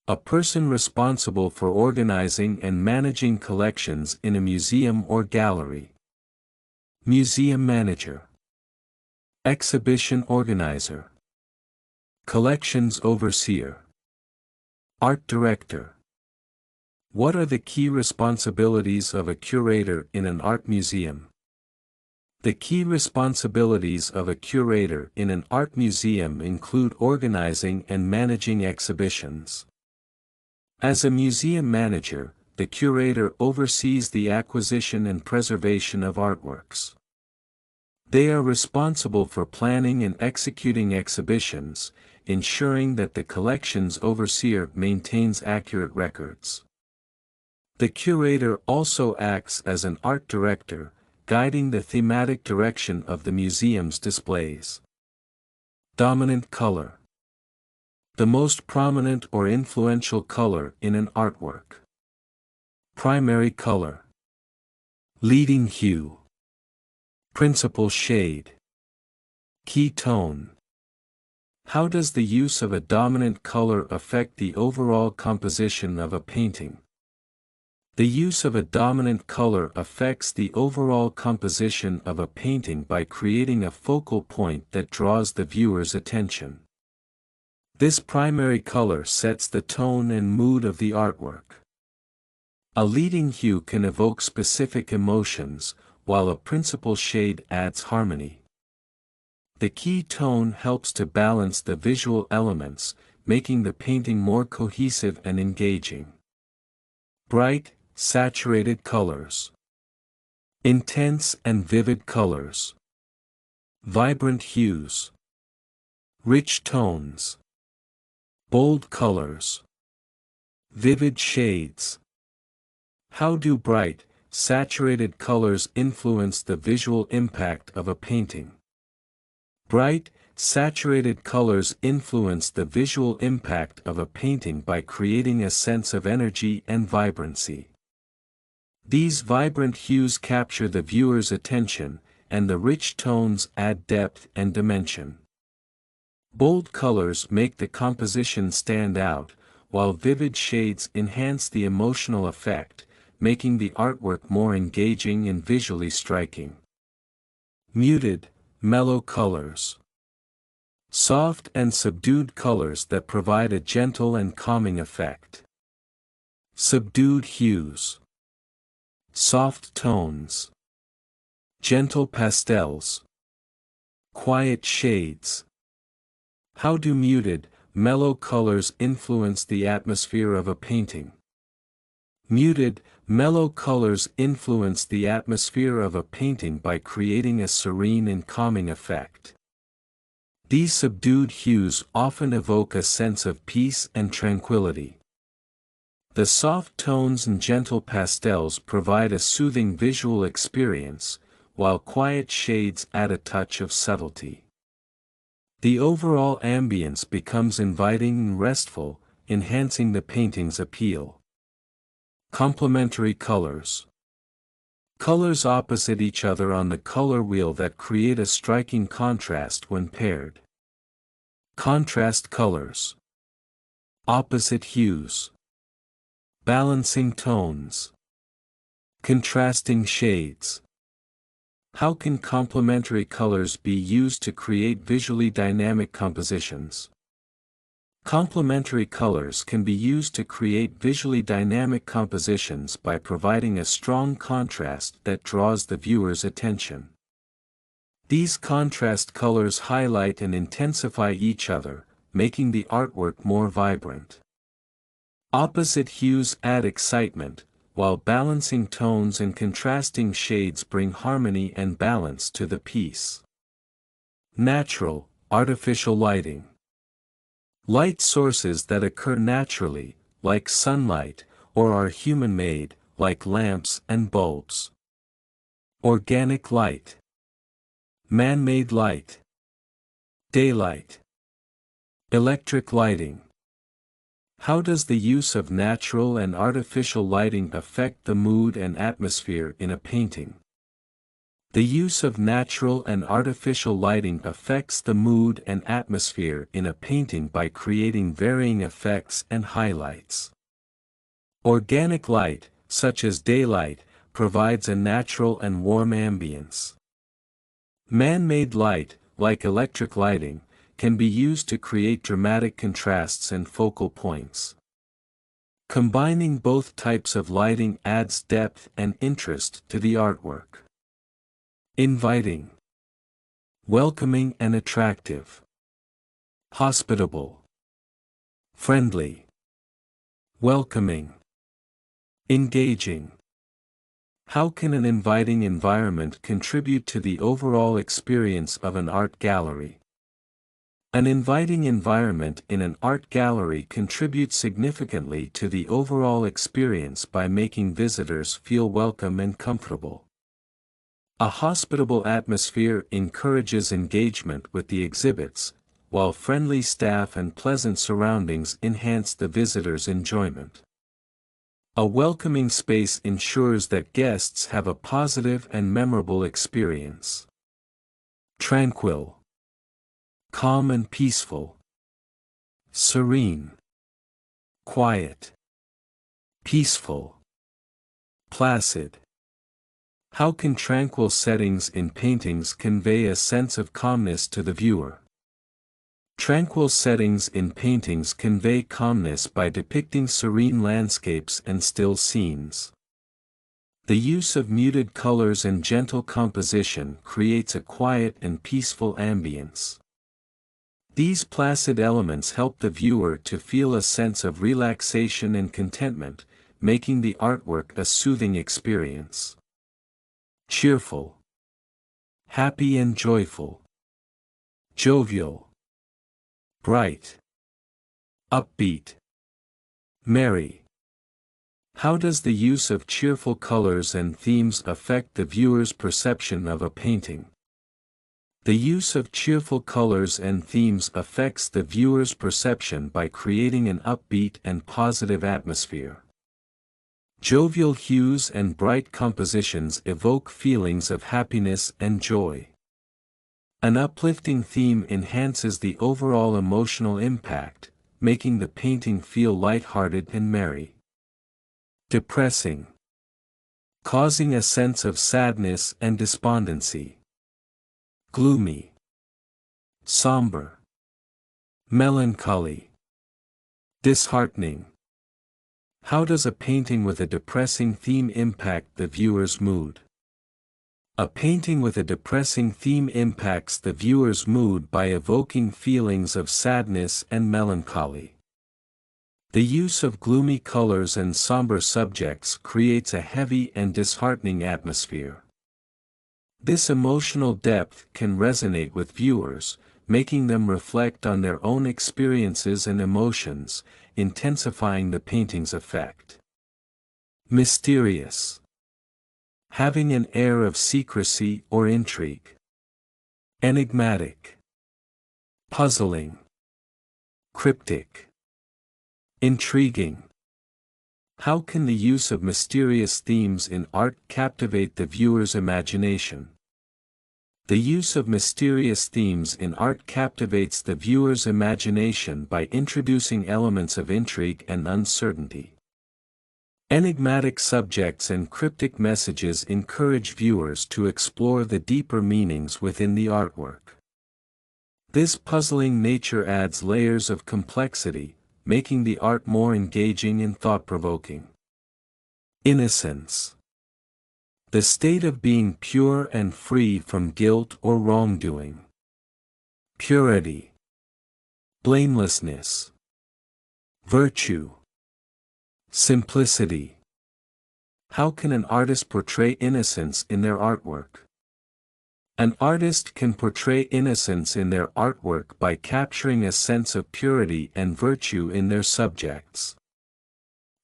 A person responsible for organizing and managing collections in a museum or gallery. Museum manager. Exhibition organizer. Collections overseer. Art director. What are the key responsibilities of a curator in an art museum? The key responsibilities of a curator in an art museum include organizing and managing exhibitions. As a museum manager, the curator oversees the acquisition and preservation of artworks. They are responsible for planning and executing exhibitions, ensuring that the collection's overseer maintains accurate records. The curator also acts as an art director, guiding the thematic direction of the museum's displays. Dominant color. The most prominent or influential color in an artwork. Primary color. Leading hue. Principal shade. Key tone. How does the use of a dominant color affect the overall composition of a painting? The use of a dominant color affects the overall composition of a painting by creating a focal point that draws the viewer's attention. This primary color sets the tone and mood of the artwork. A leading hue can evoke specific emotions, while a principal shade adds harmony. The key tone helps to balance the visual elements, making the painting more cohesive and engaging. Bright, saturated colors. Intense and vivid colors. Vibrant hues. Rich tones. Bold colors. Vivid shades. How do bright, saturated colors influence the visual impact of a painting? Bright, saturated colors influence the visual impact of a painting by creating a sense of energy and vibrancy. These vibrant hues capture the viewer's attention, and the rich tones add depth and dimension. Bold colors make the composition stand out, while vivid shades enhance the emotional effect, making the artwork more engaging and visually striking. Muted, mellow colors. Soft and subdued colors that provide a gentle and calming effect. Subdued hues. Soft tones. Gentle pastels. Quiet shades. How do muted, mellow colors influence the atmosphere of a painting? Muted, mellow colors influence the atmosphere of a painting by creating a serene and calming effect. These subdued hues often evoke a sense of peace and tranquility. The soft tones and gentle pastels provide a soothing visual experience, while quiet shades add a touch of subtlety. The overall ambience becomes inviting and restful, enhancing the painting's appeal. Complementary colors. Colors opposite each other on the color wheel that create a striking contrast when paired. Contrast colors. Opposite hues. Balancing tones. Contrasting shades. How can complementary colors be used to create visually dynamic compositions? Complementary colors can be used to create visually dynamic compositions by providing a strong contrast that draws the viewer's attention. These contrast colors highlight and intensify each other, making the artwork more vibrant. Opposite hues add excitement, while balancing tones and contrasting shades bring harmony and balance to the piece. Natural, artificial lighting. Light sources that occur naturally, like sunlight, or are human-made, like lamps and bulbs. Organic light. Man-made light. Daylight. Electric lighting. How does the use of natural and artificial lighting affect the mood and atmosphere in a painting? The use of natural and artificial lighting affects the mood and atmosphere in a painting by creating varying effects and highlights. Organic light, such as daylight, provides a natural and warm ambience. Man-made light, like electric lighting, can be used to create dramatic contrasts and focal points. Combining both types of lighting adds depth and interest to the artwork. Inviting. Welcoming and attractive. Hospitable. Friendly. Welcoming. Engaging. How can an inviting environment contribute to the overall experience of an art gallery? An inviting environment in an art gallery contributes significantly to the overall experience by making visitors feel welcome and comfortable. A hospitable atmosphere encourages engagement with the exhibits, while friendly staff and pleasant surroundings enhance the visitor's enjoyment. A welcoming space ensures that guests have a positive and memorable experience. Tranquil. Calm and peaceful. Serene. Quiet. Peaceful. Placid. How can tranquil settings in paintings convey a sense of calmness to the viewer? Tranquil settings in paintings convey calmness by depicting serene landscapes and still scenes. The use of muted colors and gentle composition creates a quiet and peaceful ambience. These placid elements help the viewer to feel a sense of relaxation and contentment, making the artwork a soothing experience. Cheerful. Happy and joyful. jovial, bright, upbeat, merry. How does the use of cheerful colors and themes affect the viewer's perception of a painting? The use of cheerful colors and themes affects the viewer's perception by creating an upbeat and positive atmosphere. Jovial hues and bright compositions evoke feelings of happiness and joy. An uplifting theme enhances the overall emotional impact, making the painting feel lighthearted and merry. Depressing, causing a sense of sadness and despondency. Gloomy, somber, melancholy, disheartening. How does a painting with a depressing theme impact the viewer's mood? A painting with a depressing theme impacts the viewer's mood by evoking feelings of sadness and melancholy. The use of gloomy colors and somber subjects creates a heavy and disheartening atmosphere. This emotional depth can resonate with viewers, making them reflect on their own experiences and emotions, intensifying the painting's effect. Mysterious, having an air of secrecy or intrigue. Enigmatic, puzzling, cryptic, intriguing. How can the use of mysterious themes in art captivate the viewer's imagination? The use of mysterious themes in art captivates the viewer's imagination by introducing elements of intrigue and uncertainty. Enigmatic subjects and cryptic messages encourage viewers to explore the deeper meanings within the artwork. This puzzling nature adds layers of complexity, making the art more engaging and thought-provoking. Innocence, the state of being pure and free from guilt or wrongdoing. Purity, blamelessness, virtue, simplicity. How can an artist portray innocence in their artwork? An artist can portray innocence in their artwork by capturing a sense of purity and virtue in their subjects.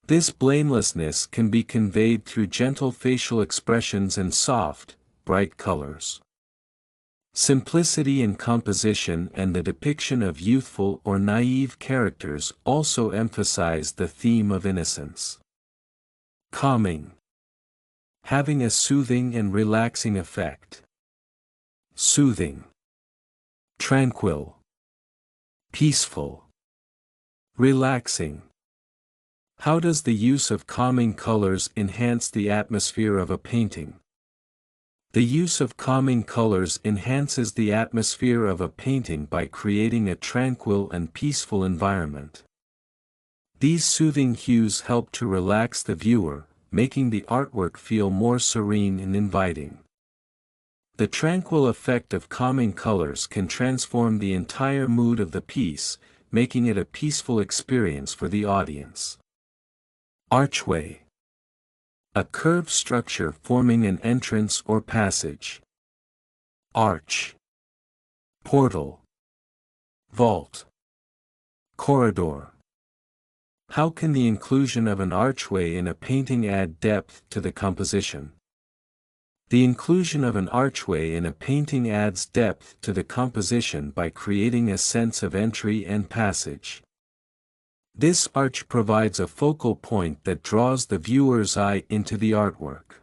This blamelessness can be conveyed through gentle facial expressions and soft, bright colors. Simplicity in composition and the depiction of youthful or naive characters also emphasize the theme of innocence. Calming, having a soothing and relaxing effect. Soothing, tranquil, peaceful, relaxing. How does the use of calming colors enhance the atmosphere of a painting? The use of calming colors enhances the atmosphere of a painting by creating a tranquil and peaceful environment. These soothing hues help to relax the viewer, making the artwork feel more serene and inviting. The tranquil effect of calming colors can transform the entire mood of the piece, making it a peaceful experience for the audience. Archway, a curved structure forming an entrance or passage. Arch, portal, vault, corridor. How can the inclusion of an archway in a painting add depth to the composition? The inclusion of an archway in a painting adds depth to the composition by creating a sense of entry and passage. This arch provides a focal point that draws the viewer's eye into the artwork.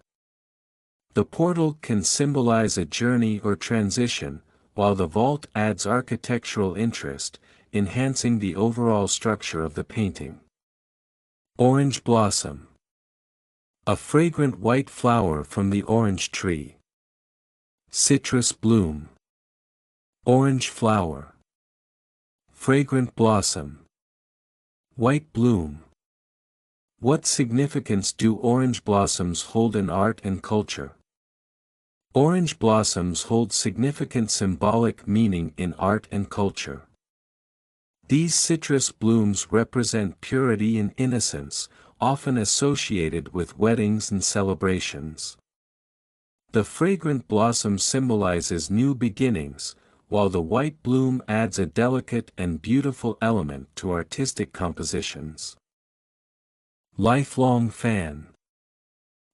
The portal can symbolize a journey or transition, while the vault adds architectural interest, enhancing the overall structure of the painting. Orange blossom, a fragrant white flower from the orange tree. Citrus bloom, orange flower, fragrant blossom, white bloom. What significance do orange blossoms hold in art and culture? Orange blossoms hold significant symbolic meaning in art and culture. These citrus blooms represent purity and innocence, often associated with weddings and celebrations. The fragrant blossom symbolizes new beginnings, while the white bloom adds a delicate and beautiful element to artistic compositions. Lifelong fan.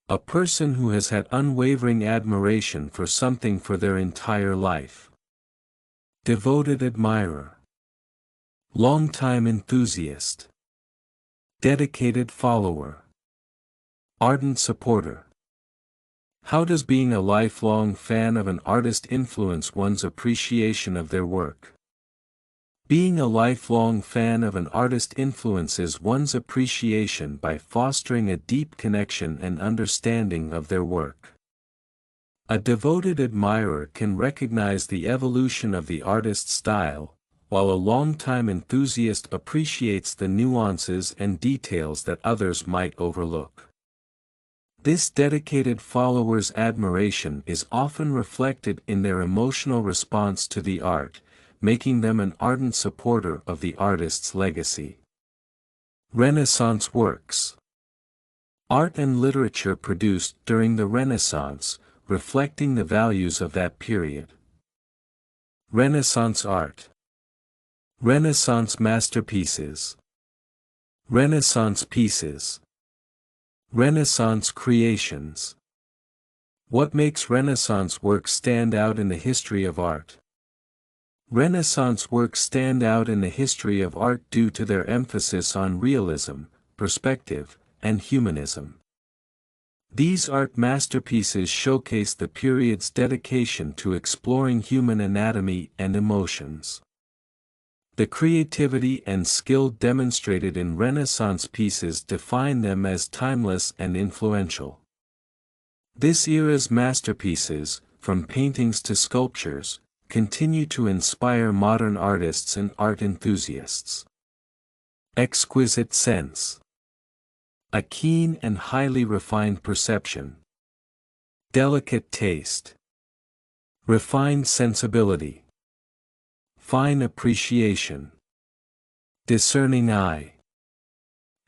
A person who has had unwavering admiration for something for their entire life. Devoted admirer. Longtime enthusiast. Dedicated follower. Ardent supporter. How does being a lifelong fan of an artist influence one's appreciation of their work? Being a lifelong fan of an artist influences one's appreciation by fostering a deep connection and understanding of their work. A devoted admirer can recognize the evolution of the artist's style, while a longtime enthusiast appreciates the nuances and details that others might overlook. This dedicated follower's admiration is often reflected in their emotional response to the art, making them an ardent supporter of the artist's legacy. Renaissance works. Art and literature produced during the Renaissance, reflecting the values of that period. Renaissance art. Renaissance masterpieces. Renaissance pieces. Renaissance creations. What makes Renaissance works stand out in the history of art? Renaissance works stand out in the history of art due to their emphasis on realism, perspective, and humanism. These art masterpieces showcase the period's dedication to exploring human anatomy and emotions. The creativity and skill demonstrated in Renaissance pieces define them as timeless and influential. This era's masterpieces, from paintings to sculptures, continue to inspire modern artists and art enthusiasts. Exquisite sense. A keen and highly refined perception. Delicate taste. Refined sensibility. Fine appreciation. Discerning eye.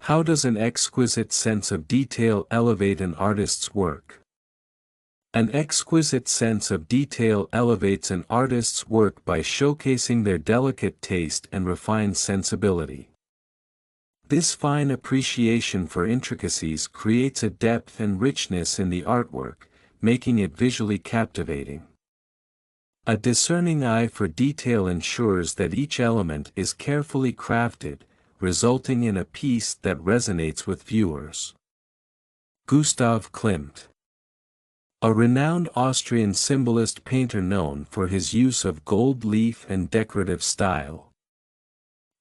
How does an exquisite sense of detail elevate an artist's work? An exquisite sense of detail elevates an artist's work by showcasing their delicate taste and refined sensibility. This fine appreciation for intricacies creates a depth and richness in the artwork, making it visually captivating. A discerning eye for detail ensures that each element is carefully crafted, resulting in a piece that resonates with viewers. Gustav Klimt. A renowned Austrian symbolist painter known for his use of gold leaf and decorative style.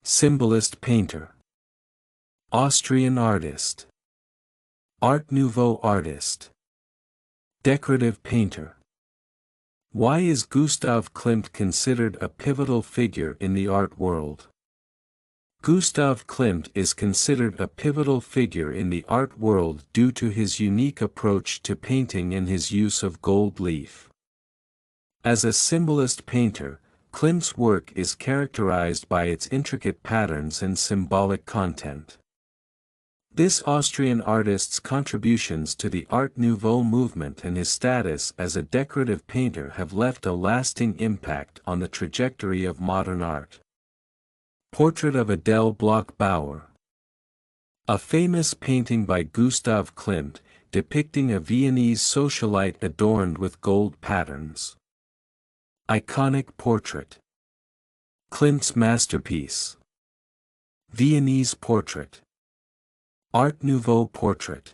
Symbolist painter. Austrian artist. Art Nouveau artist. Decorative painter. Why is Gustav Klimt considered a pivotal figure in the art world? Gustav Klimt is considered a pivotal figure in the art world due to his unique approach to painting and his use of gold leaf. As a symbolist painter, Klimt's work is characterized by its intricate patterns and symbolic content. This Austrian artist's contributions to the Art Nouveau movement and his status as a decorative painter have left a lasting impact on the trajectory of modern art. Portrait of Adele Bloch-Bauer. A famous painting by Gustav Klimt, depicting a Viennese socialite adorned with gold patterns. Iconic portrait. Klimt's masterpiece. Viennese portrait. Art Nouveau portrait.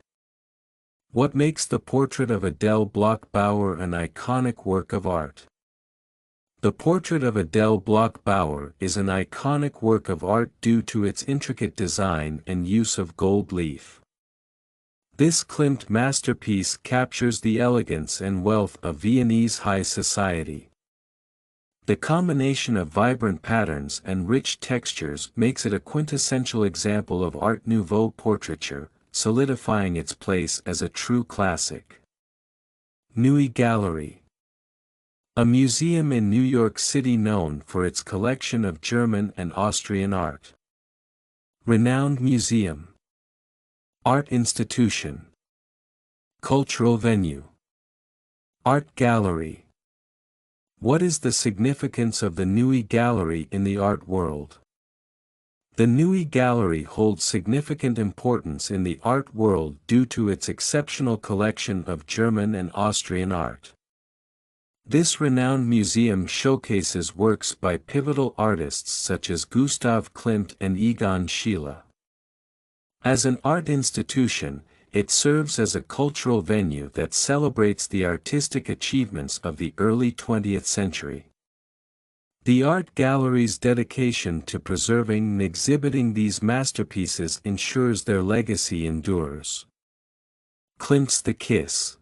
What makes the portrait of Adele Bloch-Bauer an iconic work of art? The portrait of Adele Bloch-Bauer is an iconic work of art due to its intricate design and use of gold leaf. This Klimt masterpiece captures the elegance and wealth of Viennese high society. The combination of vibrant patterns and rich textures makes it a quintessential example of Art Nouveau portraiture, solidifying its place as a true classic. Neue Gallery. A museum in New York City known for its collection of German and Austrian art. Renowned museum. Art institution. Cultural venue. Art gallery. What is the significance of the Nui Gallery in the art world? The Nui Gallery holds significant importance in the art world due to its exceptional collection of German and Austrian art. This renowned museum showcases works by pivotal artists such as Gustav Klimt and Egon Schiele. As an art institution, it serves as a cultural venue that celebrates the artistic achievements of the early 20th century. The art gallery's dedication to preserving and exhibiting these masterpieces ensures their legacy endures. Klimt's The Kiss.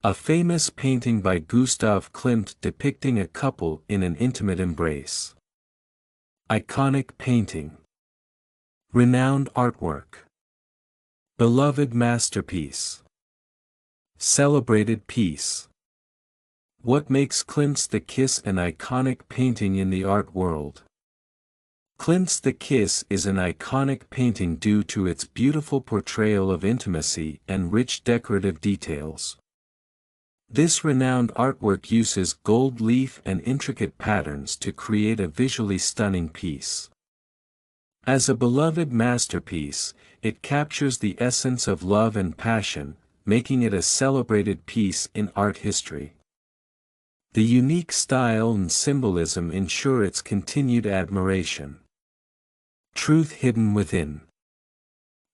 A famous painting by Gustav Klimt depicting a couple in an intimate embrace. Iconic painting. Renowned artwork. Beloved masterpiece. Celebrated piece. What makes Klimt's The Kiss an iconic painting in the art world? Klimt's The Kiss is an iconic painting due to its beautiful portrayal of intimacy and rich decorative details. This renowned artwork uses gold leaf and intricate patterns to create a visually stunning piece. As a beloved masterpiece, it captures the essence of love and passion, making it a celebrated piece in art history. The unique style and symbolism ensure its continued admiration. Truth hidden within.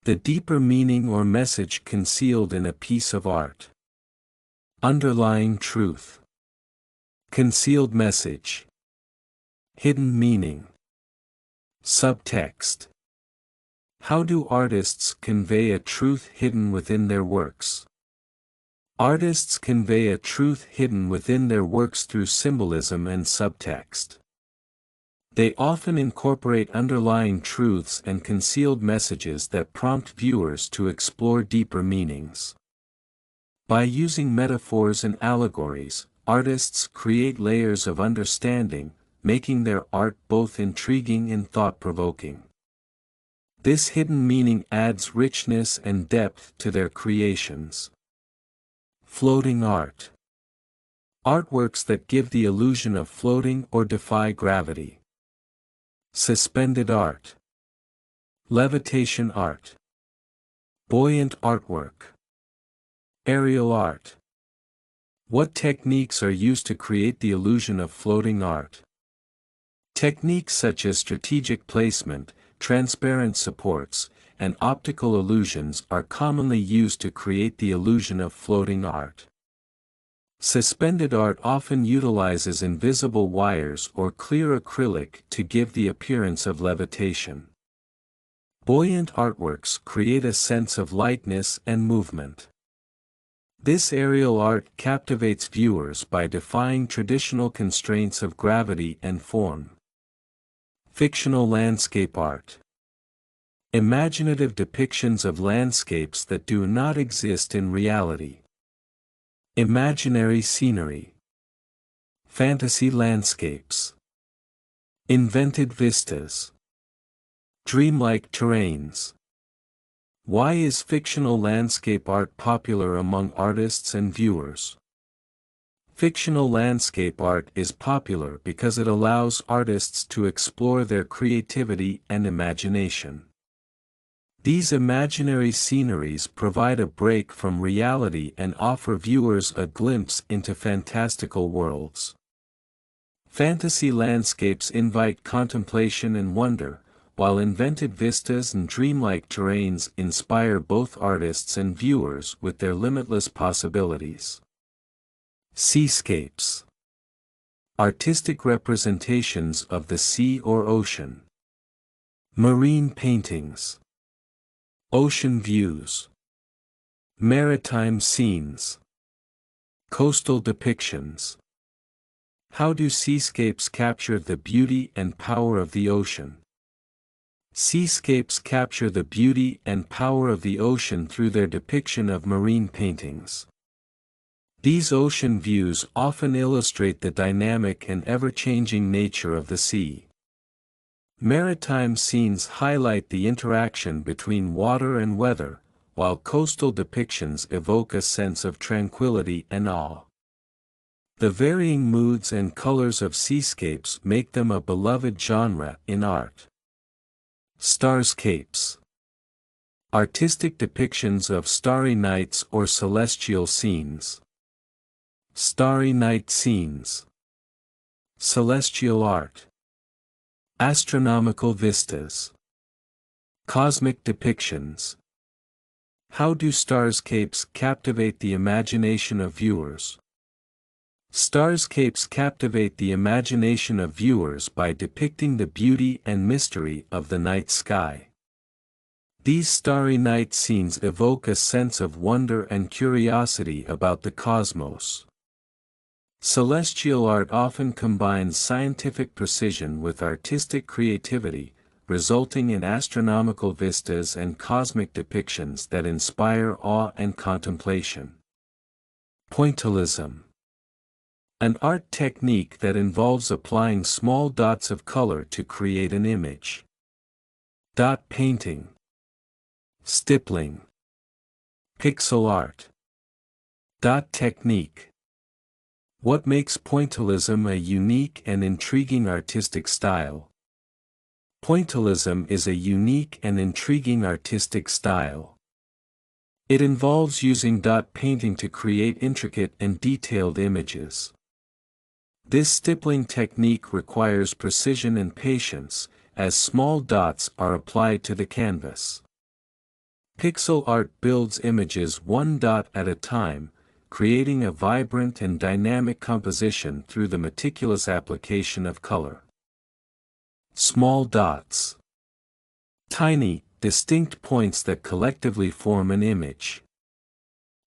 The deeper meaning or message concealed in a piece of art. Underlying truth. Concealed message. Hidden meaning. Subtext. How do artists convey a truth hidden within their works? Artists convey a truth hidden within their works through symbolism and subtext. They often incorporate underlying truths and concealed messages that prompt viewers to explore deeper meanings. By using metaphors and allegories, artists create layers of understanding, making their art both intriguing and thought-provoking. This hidden meaning adds richness and depth to their creations. Floating art. Artworks that give the illusion of floating or defy gravity. Suspended art. Levitation art. Buoyant artwork. Aerial art. What techniques are used to create the illusion of floating art? Techniques such as strategic placement, transparent supports, and optical illusions are commonly used to create the illusion of floating art. Suspended art often utilizes invisible wires or clear acrylic to give the appearance of levitation. Buoyant artworks create a sense of lightness and movement. This aerial art captivates viewers by defying traditional constraints of gravity and form. Fictional landscape art. Imaginative depictions of landscapes that do not exist in reality. Imaginary scenery. Fantasy landscapes. Invented vistas. Dreamlike terrains. Why is fictional landscape art popular among artists and viewers? Fictional landscape art is popular because it allows artists to explore their creativity and imagination. These imaginary sceneries provide a break from reality and offer viewers a glimpse into fantastical worlds. Fantasy landscapes invite contemplation and wonder, while invented vistas and dreamlike terrains inspire both artists and viewers with their limitless possibilities. Seascapes. Artistic representations of the sea or ocean. Marine paintings. Ocean views. Maritime scenes. Coastal depictions. How do seascapes capture the beauty and power of the ocean? Seascapes capture the beauty and power of the ocean through their depiction of marine paintings. These ocean views often illustrate the dynamic and ever-changing nature of the sea. Maritime scenes highlight the interaction between water and weather, while coastal depictions evoke a sense of tranquility and awe. The varying moods and colors of seascapes make them a beloved genre in art. Starscapes. Artistic depictions of starry nights or celestial scenes. Starry night scenes. Celestial art. Astronomical vistas. Cosmic depictions. How do starscapes captivate the imagination of viewers? Starscapes captivate the imagination of viewers by depicting the beauty and mystery of the night sky. These starry night scenes evoke a sense of wonder and curiosity about the cosmos. Celestial art often combines scientific precision with artistic creativity, resulting in astronomical vistas and cosmic depictions that inspire awe and contemplation. Pointillism. An art technique that involves applying small dots of color to create an image. Dot painting. Stippling. Pixel art. Dot technique. What makes pointillism a unique and intriguing artistic style? Pointillism is a unique and intriguing artistic style. It involves using dot painting to create intricate and detailed images. This stippling technique requires precision and patience, as small dots are applied to the canvas. Pixel art builds images one dot at a time, creating a vibrant and dynamic composition through the meticulous application of color. Small dots. Tiny, distinct points that collectively form an image.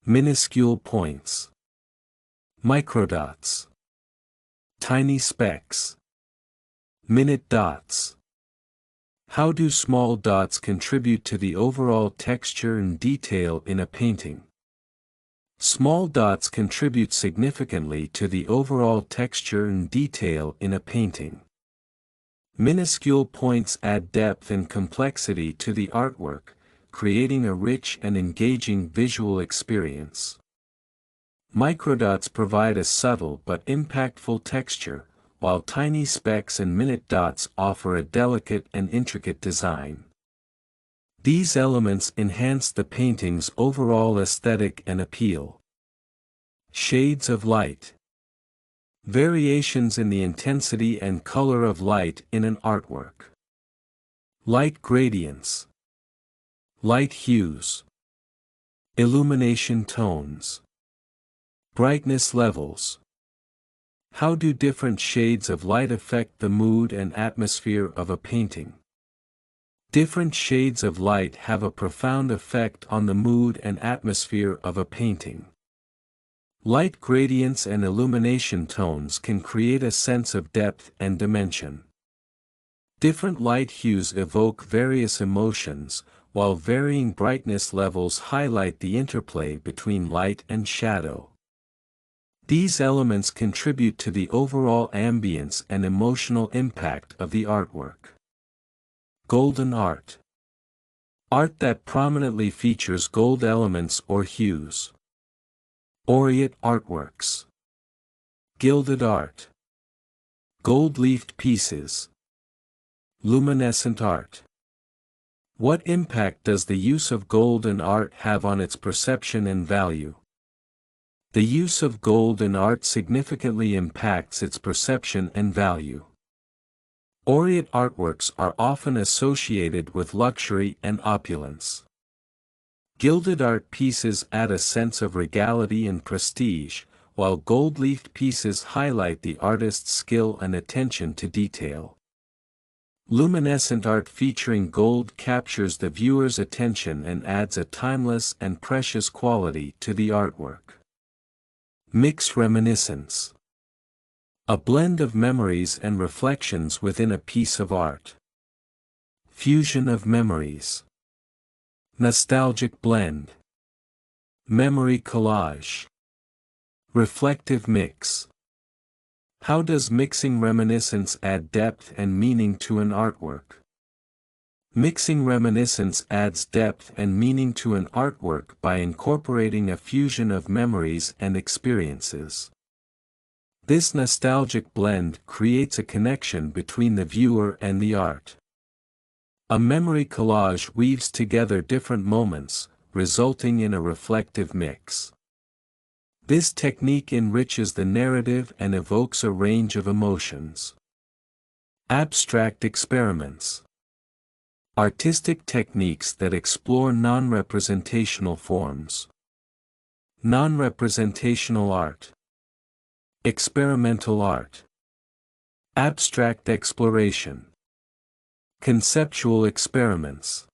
Minuscule points. Microdots. Tiny specks. Minute dots. How do small dots contribute to the overall texture and detail in a painting? Small dots contribute significantly to the overall texture and detail in a painting. Minuscule points add depth and complexity to the artwork, creating a rich and engaging visual experience. Microdots provide a subtle but impactful texture, while tiny specks and minute dots offer a delicate and intricate design. These elements enhance the painting's overall aesthetic and appeal. Shades of light. Variations in the intensity and color of light in an artwork. Light gradients. Light hues. Illumination tones. Brightness levels. How do different shades of light affect the mood and atmosphere of a painting? Different shades of light have a profound effect on the mood and atmosphere of a painting. Light gradients and illumination tones can create a sense of depth and dimension. Different light hues evoke various emotions, while varying brightness levels highlight the interplay between light and shadow. These elements contribute to the overall ambience and emotional impact of the artwork. Golden art. Art that prominently features gold elements or hues. Aureate artworks. Gilded art. Gold-leafed pieces. Luminescent art. What impact does the use of gold in art have on its perception and value? The use of gold in art significantly impacts its perception and value. Aureate artworks are often associated with luxury and opulence. Gilded art pieces add a sense of regality and prestige, while gold-leafed pieces highlight the artist's skill and attention to detail. Luminescent art featuring gold captures the viewer's attention and adds a timeless and precious quality to the artwork. Mixed reminiscence. A blend of memories and reflections within a piece of art. Fusion of memories. Nostalgic blend. Memory collage. Reflective mix. How does mixing reminiscence add depth and meaning to an artwork? Mixing reminiscence adds depth and meaning to an artwork by incorporating a fusion of memories and experiences. This nostalgic blend creates a connection between the viewer and the art. A memory collage weaves together different moments, resulting in a reflective mix. This technique enriches the narrative and evokes a range of emotions. Abstract experiments. Artistic techniques that explore non-representational forms. Non-representational art. Experimental art. Abstract exploration. Conceptual experiments.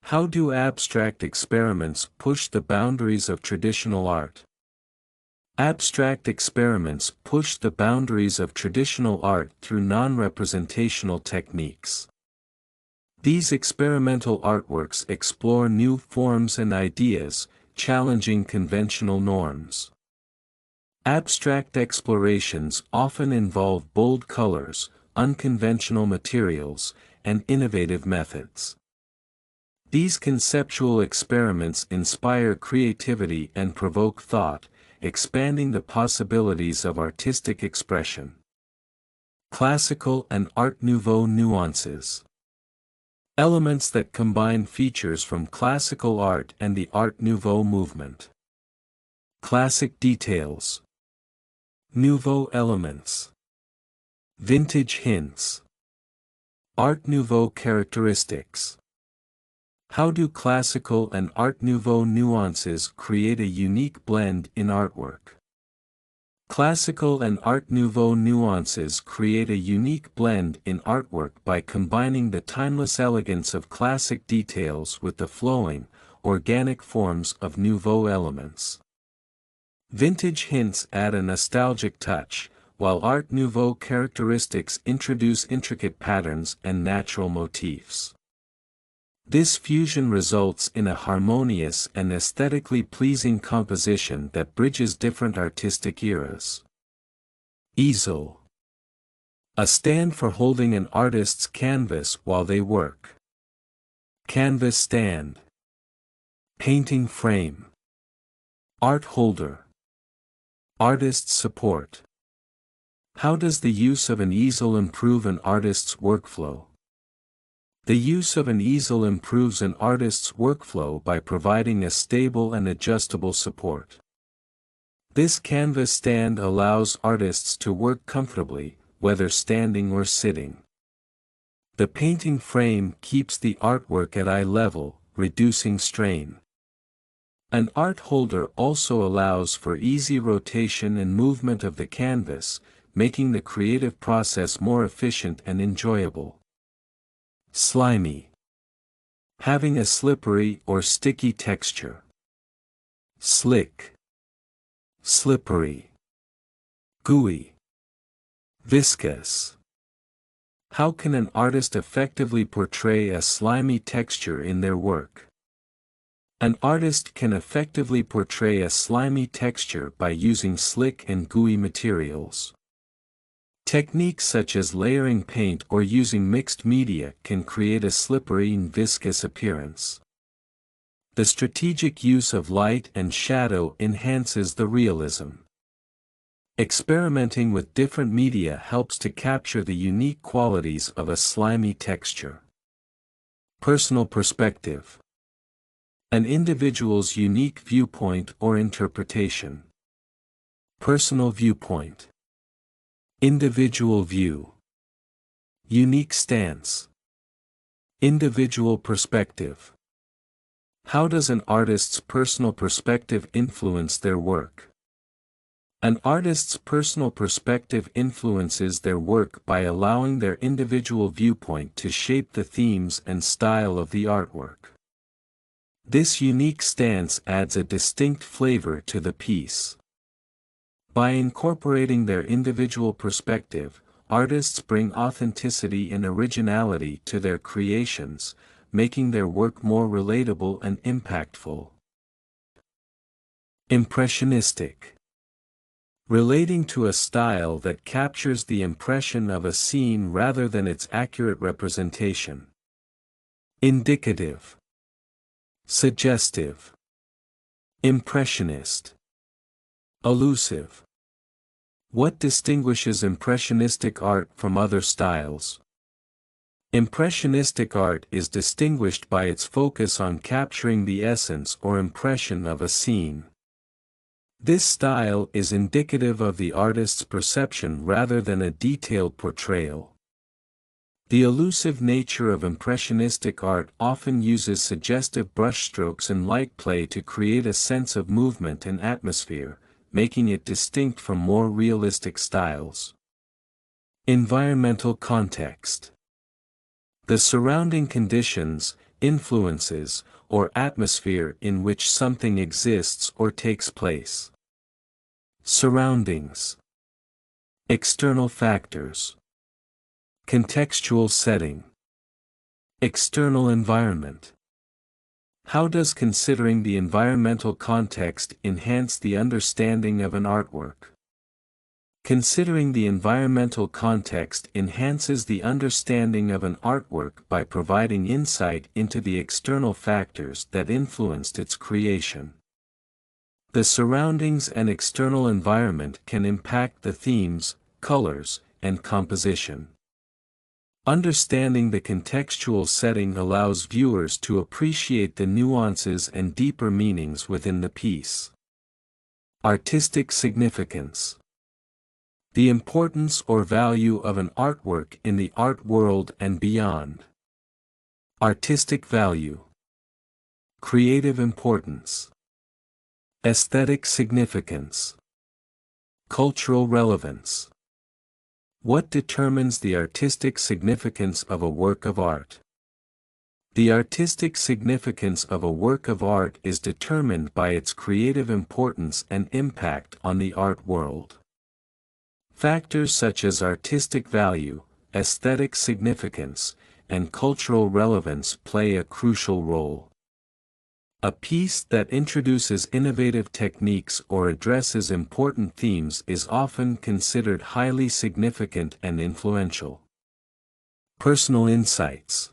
How do abstract experiments push the boundaries of traditional art? Abstract experiments push the boundaries of traditional art through non-representational techniques. These experimental artworks explore new forms and ideas, challenging conventional norms. Abstract explorations often involve bold colors, unconventional materials, and innovative methods. These conceptual experiments inspire creativity and provoke thought, expanding the possibilities of artistic expression. Classical and Art Nouveau nuances. Elements that combine features from classical art and the Art Nouveau movement. Classic details. Nouveau elements. Vintage hints. Art Nouveau characteristics. How do classical and Art Nouveau nuances create a unique blend in artwork? Classical and Art Nouveau nuances create a unique blend in artwork by combining the timeless elegance of classic details with the flowing, organic forms of Nouveau elements. Vintage hints add a nostalgic touch, while Art Nouveau characteristics introduce intricate patterns and natural motifs. This fusion results in a harmonious and aesthetically pleasing composition that bridges different artistic eras. Easel. A stand for holding an artist's canvas while they work. Canvas stand. Painting frame. Art holder. Artist's support. How does the use of an easel improve an artist's workflow? The use of an easel improves an artist's workflow by providing a stable and adjustable support. This canvas stand allows artists to work comfortably, whether standing or sitting. The painting frame keeps the artwork at eye level, reducing strain. An art holder also allows for easy rotation and movement of the canvas, making the creative process more efficient and enjoyable. Slimy. Having a slippery or sticky texture. Slick. Slippery. Gooey. Viscous. How can an artist effectively portray a slimy texture in their work? An artist can effectively portray a slimy texture by using slick and gooey materials. Techniques such as layering paint or using mixed media can create a slippery and viscous appearance. The strategic use of light and shadow enhances the realism. Experimenting with different media helps to capture the unique qualities of a slimy texture. Personal perspective. An individual's unique viewpoint or interpretation. Personal viewpoint. Individual view. Unique stance. Individual perspective. How does an artist's personal perspective influence their work? An artist's personal perspective influences their work by allowing their individual viewpoint to shape the themes and style of the artwork. This unique stance adds a distinct flavor to the piece. By incorporating their individual perspective, artists bring authenticity and originality to their creations, making their work more relatable and impactful. Impressionistic. Relating to a style that captures the impression of a scene rather than its accurate representation. Indicative. Suggestive. Impressionist. Elusive. What distinguishes Impressionistic art from other styles? Impressionistic art is distinguished by its focus on capturing the essence or impression of a scene. This style is indicative of the artist's perception rather than a detailed portrayal. The elusive nature of Impressionistic art often uses suggestive brushstrokes and light play to create a sense of movement and atmosphere, making it distinct from more realistic styles. Environmental context. The surrounding conditions, influences, or atmosphere in which something exists or takes place. Surroundings. External factors. Contextual setting. External environment. How does considering the environmental context enhance the understanding of an artwork? Considering the environmental context enhances the understanding of an artwork by providing insight into the external factors that influenced its creation. The surroundings and external environment can impact the themes, colors, and composition. Understanding the contextual setting allows viewers to appreciate the nuances and deeper meanings within the piece. Artistic significance. The importance or value of an artwork in the art world and beyond. Artistic value. Creative importance. Aesthetic significance. Cultural relevance. What determines the artistic significance of a work of art? The artistic significance of a work of art is determined by its creative importance and impact on the art world. Factors such as artistic value, aesthetic significance, and cultural relevance play a crucial role. A piece that introduces innovative techniques or addresses important themes is often considered highly significant and influential. Personal insights.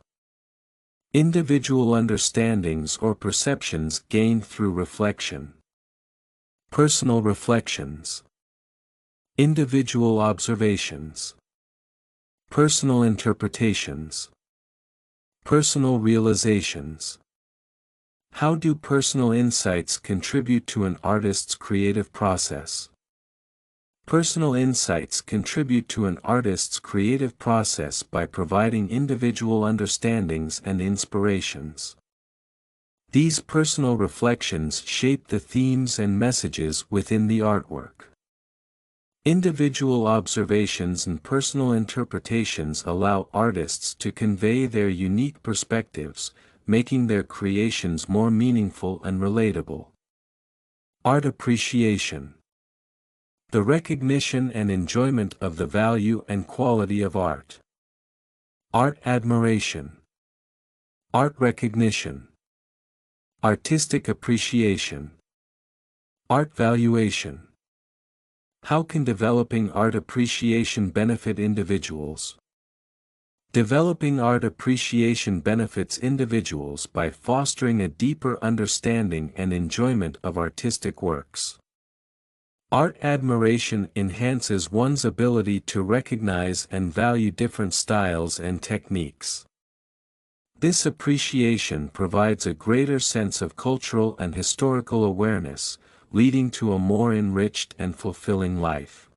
Individual understandings or perceptions gained through reflection. Personal reflections. Individual observations. Personal interpretations. Personal realizations. How do personal insights contribute to an artist's creative process? Personal insights contribute to an artist's creative process by providing individual understandings and inspirations. These personal reflections shape the themes and messages within the artwork. Individual observations and personal interpretations allow artists to convey their unique perspectives, making their creations more meaningful and relatable. Art appreciation. The recognition and enjoyment of the value and quality of art. Art admiration. Art recognition. Artistic appreciation. Art valuation. How can developing art appreciation benefit individuals? Developing art appreciation benefits individuals by fostering a deeper understanding and enjoyment of artistic works. Art admiration enhances one's ability to recognize and value different styles and techniques. This appreciation provides a greater sense of cultural and historical awareness, leading to a more enriched and fulfilling life.